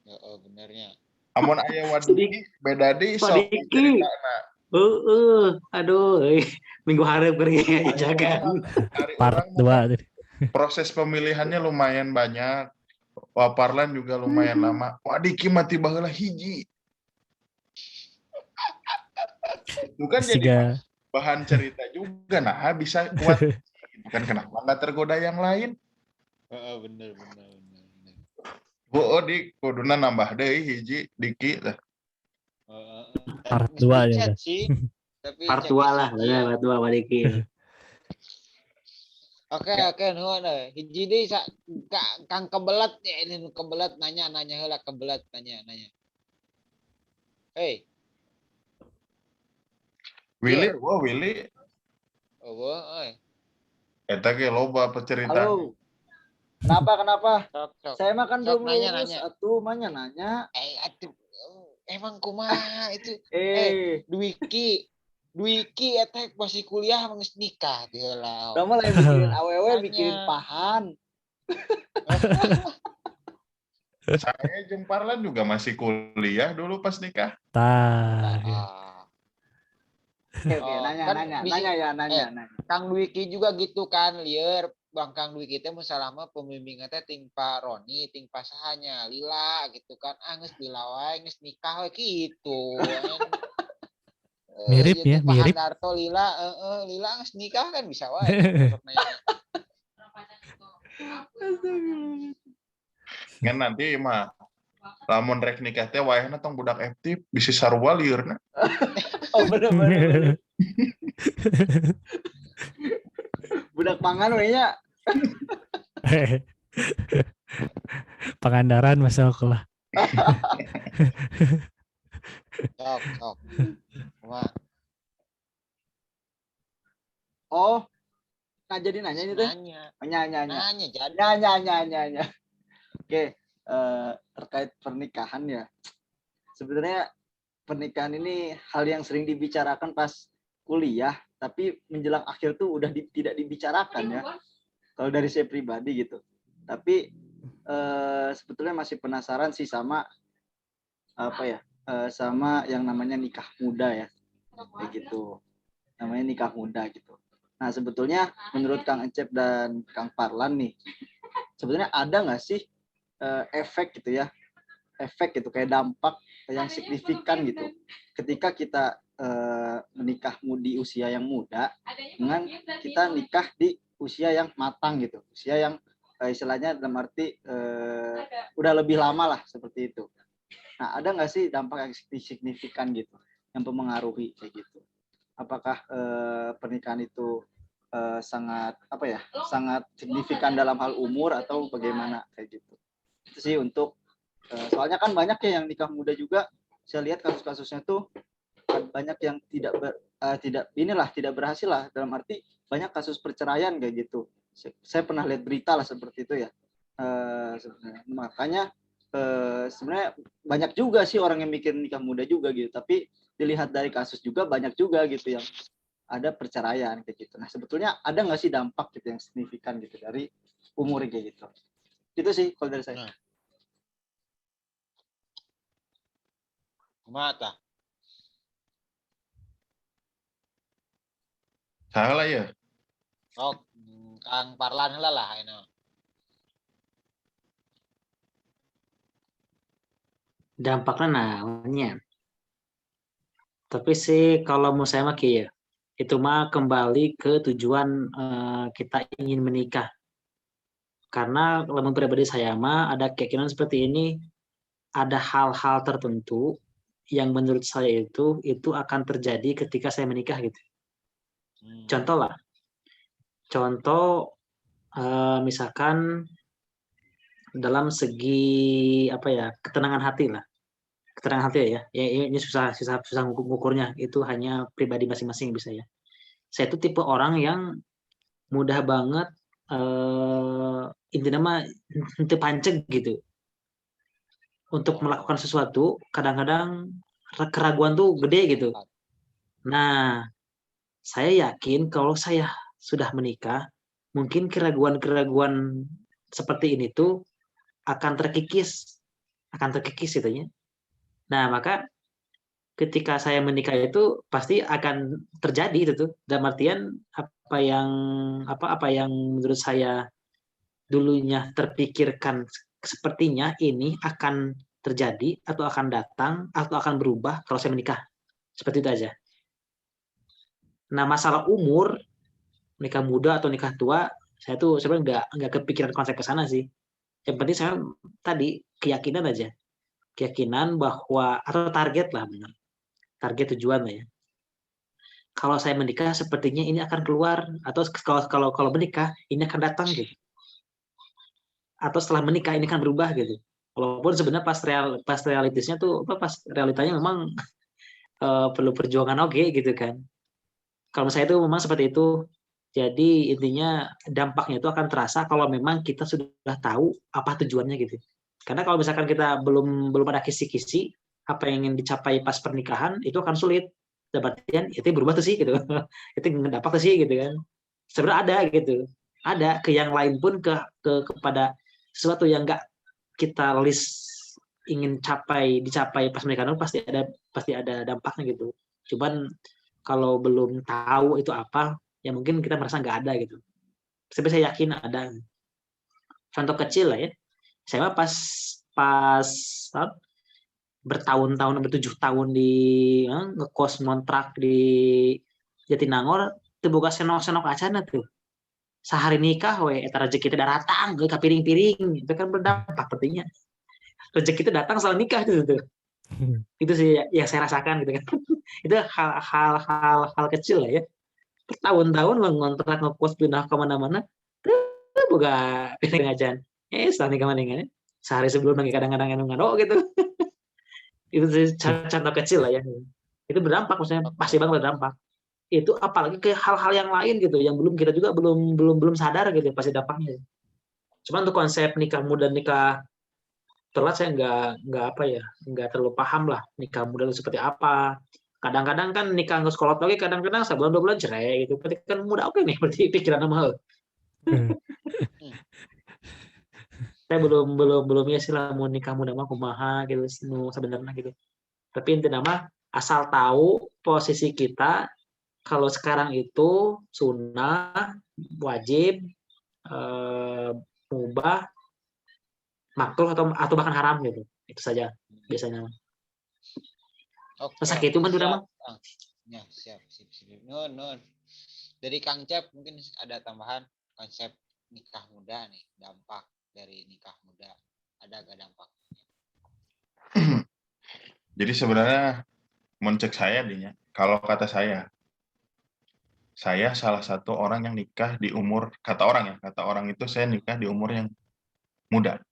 Oh benernya. Amun aya Wadiki beda deui sok ceritana. Aduh, minggu hareup keur jaga. Part 2. Proses pemilihannya lumayan banyak. Waparlan juga lumayan lama. Wadiki mati baheula hiji. Itu kan jadi bahan cerita juga. Nah, bisa kuat. Bukan kenapa nggak tergoda yang lain. Bener. Dik, kuduna nambah deui hiji Diki lah. Part 2 ya. Part 2 lah, part 2 balikin. Oke, nuhun hiji deui Kang Kebelet ya ini Kebelet nanya heula Kebelet nanya. Hey. Willy. Oh, oi. Eta ge loba pecerita. Halo. Kenapa? Sok. Saya mah kan belum lulus nanya. atuh, nanya. Atuh. Emang kumaha itu? Dwiki eta masih kuliah geus nikah heula. Udah mulai bikin awewe, bikin pahan. Saya jeung Parlan juga masih kuliah dulu pas nikah. Oke, nanya. Kang Dwiki juga gitu kan, lieur Bang Kang Dwiki teh musalama pembimbingnya teh ting Pak Roni, ting Pak sahanya Lila gitu kan. Geus lila wae, geus nikah we kitu. Mirip ya, mirip. Pak Darto Lila geus nikah kan bisa wae. Ngan nanti mah lamun rek nikah teh wayahna tong budak aktif bisa sarua liurna. Oh bener. Budak pangan we nya. Pangandaran masuk lah. Sok. Wah, Oh, nah jadi nanya ini teh. nanya Nanya. jadi. Oke, terkait pernikahan ya. Sebenarnya pernikahan ini hal yang sering dibicarakan pas kuliah, tapi menjelang akhir tuh udah tidak dibicarakan ya. Kalau dari saya pribadi gitu. Tapi sebetulnya masih penasaran sih sama apa ya? Sama yang namanya nikah muda ya. Kayak gitu. Namanya nikah muda gitu. Nah, sebetulnya menurut Kang Encep dan Kang Parlan nih, sebetulnya ada nggak sih efek gitu ya? Efek gitu kayak dampak yang signifikan gitu ketika kita menikah di usia yang muda dengan kita nikah di usia yang matang gitu, usia yang istilahnya dalam arti udah lebih lama lah seperti itu. Nah, ada nggak sih dampak yang signifikan gitu yang mempengaruhi kayak gitu? Apakah pernikahan itu sangat apa ya, sangat signifikan dalam hal umur atau bagaimana kayak gitu? Itu sih untuk soalnya kan banyak ya yang nikah muda juga, saya lihat kasus-kasusnya tuh banyak yang tidak berhasil lah, dalam arti banyak kasus perceraian kayak gitu. Saya pernah lihat berita lah seperti itu ya. Makanya sebenarnya banyak juga sih orang yang mikir nikah muda juga gitu, tapi dilihat dari kasus juga banyak juga gitu yang ada perceraian kayak gitu. Nah, sebetulnya ada nggak sih dampak gitu yang signifikan gitu dari umur kayak gitu? Itu sih kalau dari saya. Mata. Salah ya. Sok, Kang Parlan lah ini. Dampaknya namanya. Tapi sih kalau mau saya mah ya, itu mah kembali ke tujuan kita ingin menikah. Karena kalau pribadi saya mah ada keyakinan seperti ini, ada hal-hal tertentu yang menurut saya itu akan terjadi ketika saya menikah gitu. Contoh lah, misalkan dalam segi apa ya, ketenangan hati lah. Keterangan hati ya, ini susah ngukurnya, itu hanya pribadi masing-masing bisa ya. Saya itu tipe orang yang mudah banget intinya mah henteu panceg gitu. Untuk melakukan sesuatu, kadang-kadang keraguan tuh gede gitu. Nah, saya yakin kalau saya sudah menikah, mungkin keraguan-keraguan seperti ini tuh akan terkikis gitu ya. Nah, maka ketika saya menikah itu pasti akan terjadi itu tuh. Dalam artian apa yang menurut saya dulunya terpikirkan sepertinya ini akan terjadi atau akan datang atau akan berubah kalau saya menikah. Seperti itu aja. Nah, masalah umur, nikah muda atau nikah tua, saya tuh sebenarnya nggak kepikiran konsep ke sana sih. Yang penting saya tadi keyakinan aja. Keyakinan bahwa atau target lah benar. Target tujuan lah ya. Kalau saya menikah sepertinya ini akan keluar, atau kalau menikah ini akan datang gitu. Atau setelah menikah ini akan berubah gitu. Walaupun sebenarnya pas realitasnya tuh pas realitanya memang perlu perjuangan gitu kan. Kalau saya itu memang seperti itu. Jadi intinya dampaknya itu akan terasa kalau memang kita sudah tahu apa tujuannya gitu. Karena kalau misalkan kita belum ada kisi-kisi apa yang ingin dicapai pas pernikahan, itu akan sulit. Dalam artian itu berubah tuh sih gitu. Itu ngedampak tuh sih gitu kan. Sebenarnya ada gitu. Ada ke yang lain pun kepada sesuatu yang enggak kita list ingin dicapai pas pernikahan, pasti ada dampaknya gitu. Cuman kalau belum tahu itu apa, ya mungkin kita merasa nggak ada gitu. Tapi saya yakin ada. Contoh kecil lah ya. Saya mah pas bertahun-tahun, 7 tahun di ngekos ngontrak di Jatinangor, teu boga senok-senok acana tuh. Sehari nikah we eta rezeki teh datang ke piring-piring, itu kan berdampak pentingnya. Rezeki itu datang setelah nikah tuh. Itu sih yang saya rasakan gitu kan. Itu hal kecil lah ya. Bertahun-tahun ngontrak ngekos pindah ke mana-mana, boga piring ajan. Setelah nikah mendingan sehari sebelum lagi kadang-kadang ngano gitu. Itu contoh kecil lah ya. Itu berdampak, maksudnya pasti banget berdampak. Itu apalagi ke hal-hal yang lain gitu, yang kita juga belum sadar gitu pasti dampaknya. Cuma untuk konsep nikah muda nikah telat saya nggak terlalu paham lah nikah muda itu seperti apa. Kadang-kadang kan nikah nggak sekolah lagi, kadang-kadang sebulan 2 bulan cerai gitu. Berarti kan muda oke nih, berarti pikiran mahal. Saya belum ya sih lah mau nikah muda mah kumaha gitu sebenarnya gitu. Tapi intinya mah asal tahu posisi kita kalau sekarang itu sunnah, wajib, mubah, makruh atau bahkan haram gitu. Itu saja biasanya. Oke, Sakit itu kan udah mah. Ya, siap. Nun. Dari Kang Cep mungkin ada tambahan konsep nikah muda nih, dampak dari nikah muda. Ada gak dampak? Jadi sebenarnya mencek saya dinya, kalau kata saya salah satu orang yang nikah di umur, kata orang itu saya nikah di umur yang muda.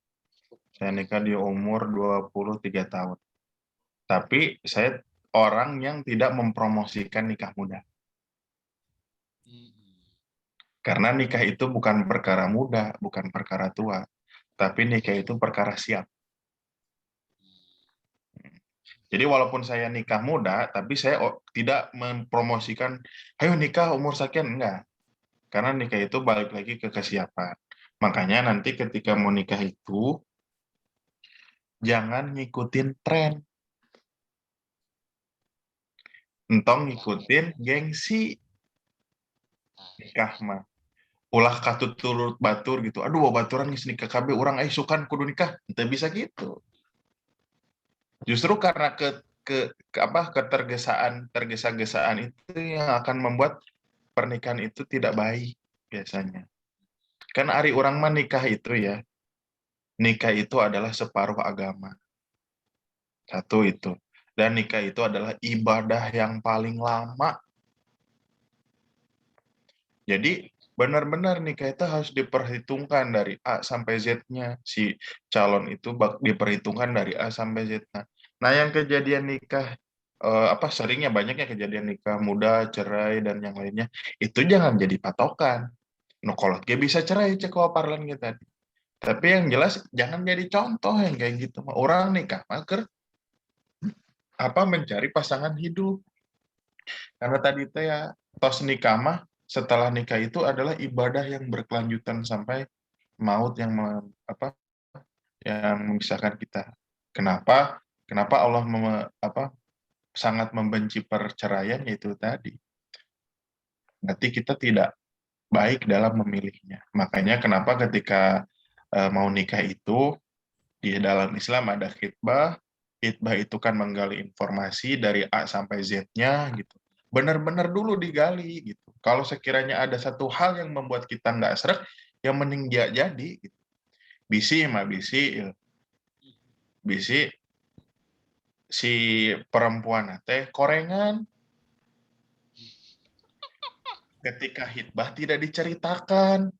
Saya nikah di umur 23 tahun. Tapi saya orang yang tidak mempromosikan nikah muda. Karena nikah itu bukan perkara muda, bukan perkara tua. Tapi nikah itu perkara siap. Jadi walaupun saya nikah muda, tapi saya tidak mempromosikan, ayo nikah umur sekian, enggak. Karena nikah itu balik lagi ke kesiapan. Makanya nanti ketika mau nikah itu, jangan ngikutin tren. Entong ngikutin gengsi. Nikah mah. Ulah katut turut batur gitu. Aduh, baturan geus nikah KB, orang sukan kudu nikah. Itu bisa gitu. Justru karena tergesa-gesaan itu yang akan membuat pernikahan itu tidak baik biasanya. Kan ari orang mah nikah itu ya. Nikah itu adalah separuh agama. Satu itu. Dan nikah itu adalah ibadah yang paling lama. Jadi benar-benar nikah itu harus diperhitungkan dari A sampai Z-nya. Si calon itu diperhitungkan dari A sampai Z-nya. Nah, yang kejadian nikah seringnya banyaknya kejadian nikah muda, cerai dan yang lainnya, itu jangan jadi patokan. No kolot ge bisa cerai cek parlan kita. Tapi yang jelas jangan jadi contoh yang kayak gitu. Orang nikah maker mencari pasangan hidup. Karena tadi teh ya tos nikah mah setelah nikah itu adalah ibadah yang berkelanjutan sampai maut yang yang memisahkan kita. Kenapa Allah sangat membenci perceraian, yaitu tadi. Berarti kita tidak baik dalam memilihnya. Makanya kenapa ketika mau nikah itu di dalam Islam ada khitbah. Khitbah itu kan menggali informasi dari A sampai Z-nya gitu. Benar-benar dulu digali gitu. Kalau sekiranya ada satu hal yang membuat kita nggak srek, yang mending dia jadi. Gitu. Bisi si perempuan teh korengan. Ketika khitbah tidak diceritakan.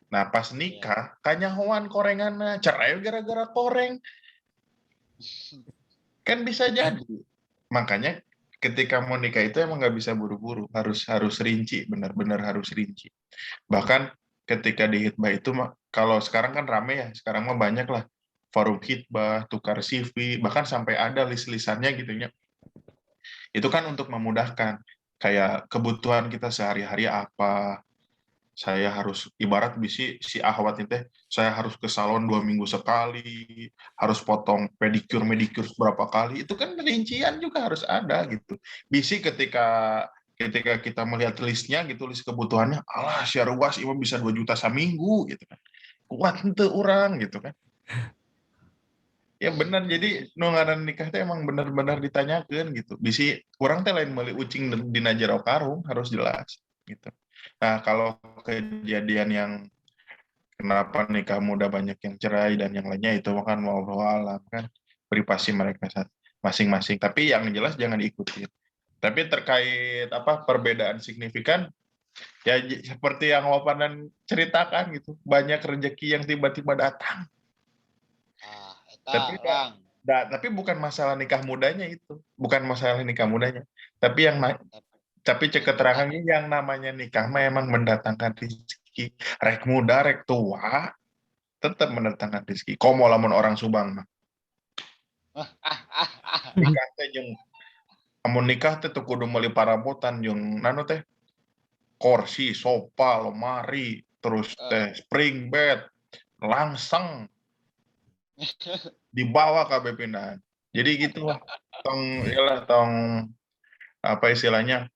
Nah pas nikah, kanyahoan korenganna, cerai gara-gara koreng. Kan bisa jadi. Makanya ketika mau nikah itu emang nggak bisa buru-buru, harus rinci, benar-benar harus rinci. Bahkan ketika di khitbah itu, kalau sekarang kan rame ya, sekarang mah banyak lah forum khitbah, tukar CV, bahkan sampai ada list-listannya gitu ya. Itu kan untuk memudahkan, kayak kebutuhan kita sehari-hari apa, saya harus ibarat si ahwat itu saya harus ke salon 2 minggu sekali, harus potong pedicure berapa kali, itu kan rincian juga harus ada gitu. Bisi ketika kita melihat listnya gitu, list kebutuhannya, alah si ruas ima bisa 2 juta seminggu gitu kan, kuat ente orang gitu kan. Ya benar, jadi nungaran nikah itu emang benar-benar ditanyakan gitu. Bisi orang teh lain meuli ucing dina jero karung, harus jelas gitu. Nah, kalau kejadian yang kenapa nikah muda banyak yang cerai dan yang lainnya itu kan mau alam kan privasi mereka masing-masing. Tapi yang jelas jangan diikuti. Tapi terkait perbedaan signifikan, Ya seperti yang Wapanan ceritakan gitu, banyak rezeki yang tiba-tiba datang. Tapi tapi bukan masalah nikah mudanya itu, bukan masalah nikah mudanya. Tapi cek keterangannya yang namanya nikah mah emang mendatangkan rezeki. Rek muda, rek tua, tetap mendatangkan rezeki. Komo lamun orang Subang mah. Nikah teh jeung amun nikah teh teu kudu meuli parabotan jeung nanu teh kursi, sofa, lemari, terus teh spring bed, langseng dibawa ke pindahan. Jadi gitu lah. Tong apa istilahnya?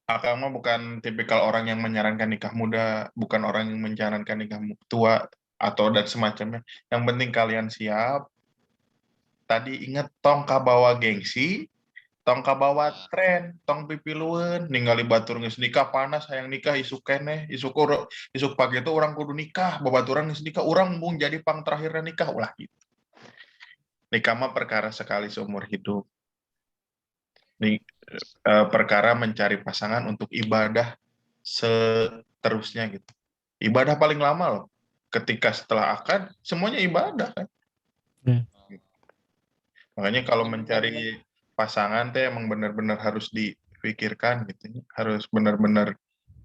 Akang mah bukan tipikal orang yang menyarankan nikah muda, bukan orang yang menyarankan nikah tua atau dan semacamnya. Yang penting kalian siap. Tadi inget tong kabawa gengsi, tong kabawa tren, tong pipilueun, ningali batur geus nikah panas, hayang nikah isuk keneh, isuk pagi itu orang kudu nikah, babaturan geus nikah, urang mung jadi pang terakhirnya nikah ulah gitu. Nikah mah perkara sekali seumur hidup. Perkara mencari pasangan untuk ibadah seterusnya gitu. Ibadah paling lama loh. Ketika setelah akad semuanya ibadah kan. Makanya kalau mencari pasangan teh emang benar-benar harus dipikirkan gitu. Harus benar-benar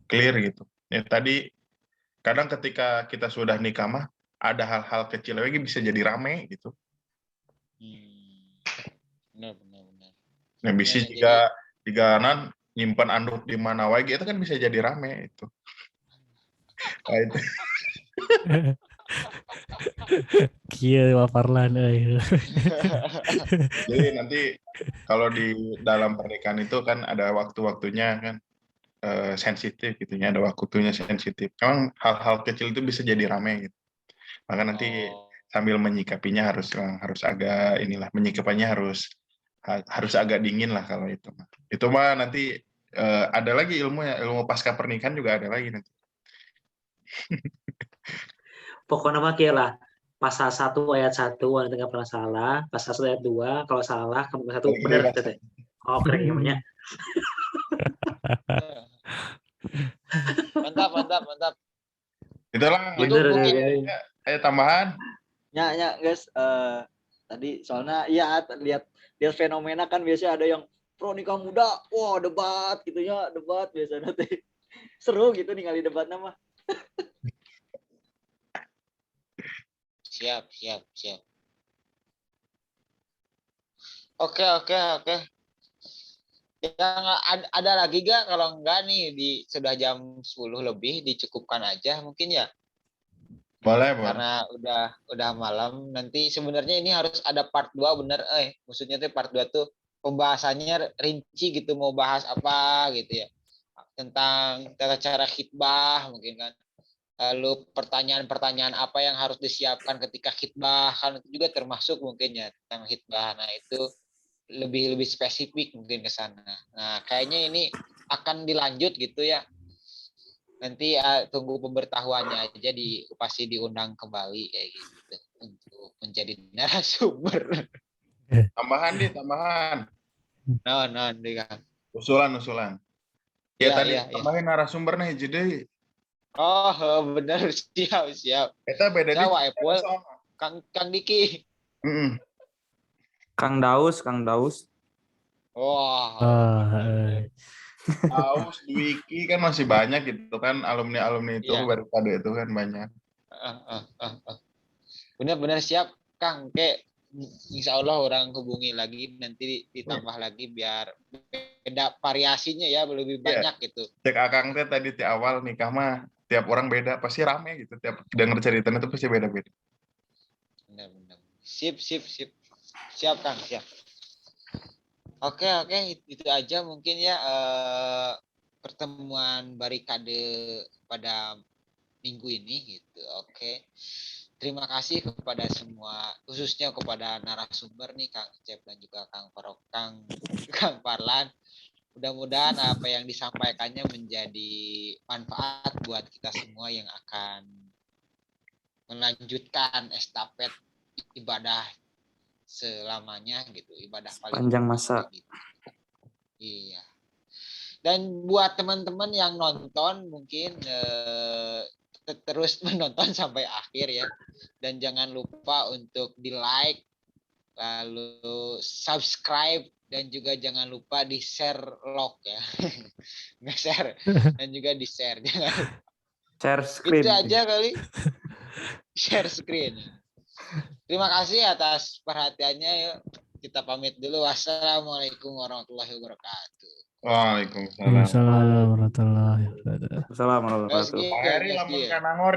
clear gitu. Ya tadi kadang ketika kita sudah nikah mah ada hal-hal kecil lagi bisa jadi rame gitu. Benar. Nah, bisa juga nan nyimpan anduk di mana wae itu kan bisa jadi rame itu. Nah, itu. Kieu Waparlan euy. Jadi nanti kalau di dalam pernikahan itu kan ada waktu-waktunya kan sensitif gitu ya, ada waktunya sensitif. Memang hal-hal kecil itu bisa jadi rame gitu. Maka nanti sambil menyikapinya harus agak menyikapinya harus agak dingin lah kalau itu mah. Itu mah nanti ada lagi ilmu pasca pernikahan juga ada lagi nanti. Pokoknya mah kayak lah pasal 1 ayat 1 wanita nggak pernah salah, pasal 1 ayat 2 kalau salah kamu 1 benar teh. Oh keren namanya. Mantap. Itulah. Bener Ayo tambahan. Ya guys, tadi soalnya iya lihat fenomena kan biasanya ada yang pro nikah muda, wah debat gitunya, debat biasanya teh. Seru gitu ningali debat nama. Siap. Oke. Yang ada lagi gak? Kalau enggak nih sudah jam 10 lebih dicukupkan aja mungkin ya. Boleh. Karena udah malam. Nanti sebenarnya ini harus ada part 2 bener. Maksudnya tuh part 2 tuh pembahasannya rinci gitu, mau bahas apa gitu ya. Tentang tata cara khitbah mungkin kan. Lalu pertanyaan-pertanyaan apa yang harus disiapkan ketika khitbah kan itu juga termasuk mungkin ya tentang khitbah. Nah, itu lebih spesifik mungkin ke sana. Nah, kayaknya ini akan dilanjut gitu ya. Nanti tunggu pemberitahuannya aja pasti diundang kembali kayak gitu untuk menjadi narasumber. Tambahan. Nah, kan. Usulan. Ya tadi tambahin narasumbernya hiji deui. Oh, benar siap. Eta beda di Kang Diki. Kang Daus. Wah. Daus, Dwiki kan masih banyak gitu kan alumni itu baru pada itu kan banyak. Benar siap Kang. Insya Allah orang hubungi lagi nanti ditambah lagi biar beda variasinya ya lebih banyak gitu. Cek Akang teh tadi di awal nikah mah tiap orang beda pasti rame gitu, tiap denger ceritanya itu pasti beda-beda. Benar. Siap Kang, siap. Oke, itu aja mungkin ya pertemuan barikade pada minggu ini gitu. Oke. Terima kasih kepada semua, khususnya kepada narasumber nih Kang Cep dan juga Kang Farok, Kang Parlan. Mudah-mudahan apa yang disampaikannya menjadi manfaat buat kita semua yang akan melanjutkan estafet ibadah selamanya gitu, ibadah paling panjang masa. gitu. Iya. Dan buat teman-teman yang nonton mungkin terus menonton sampai akhir ya. Dan jangan lupa untuk di-like, lalu subscribe, dan juga jangan lupa di-share log ya. Nge-share dan juga di-share. Jangan lupa. Share screen. Itu aja kali. Share screen. Terima kasih atas perhatiannya. Yuk, kita pamit dulu. Wassalamualaikum warahmatullahi wabarakatuh. Waalaikumsalam. Waalaikumsalam warahmatullahi wabarakatuh. Assalamualaikum warahmatullahi wabarakatuh. Pak Heri lamun ka Nangor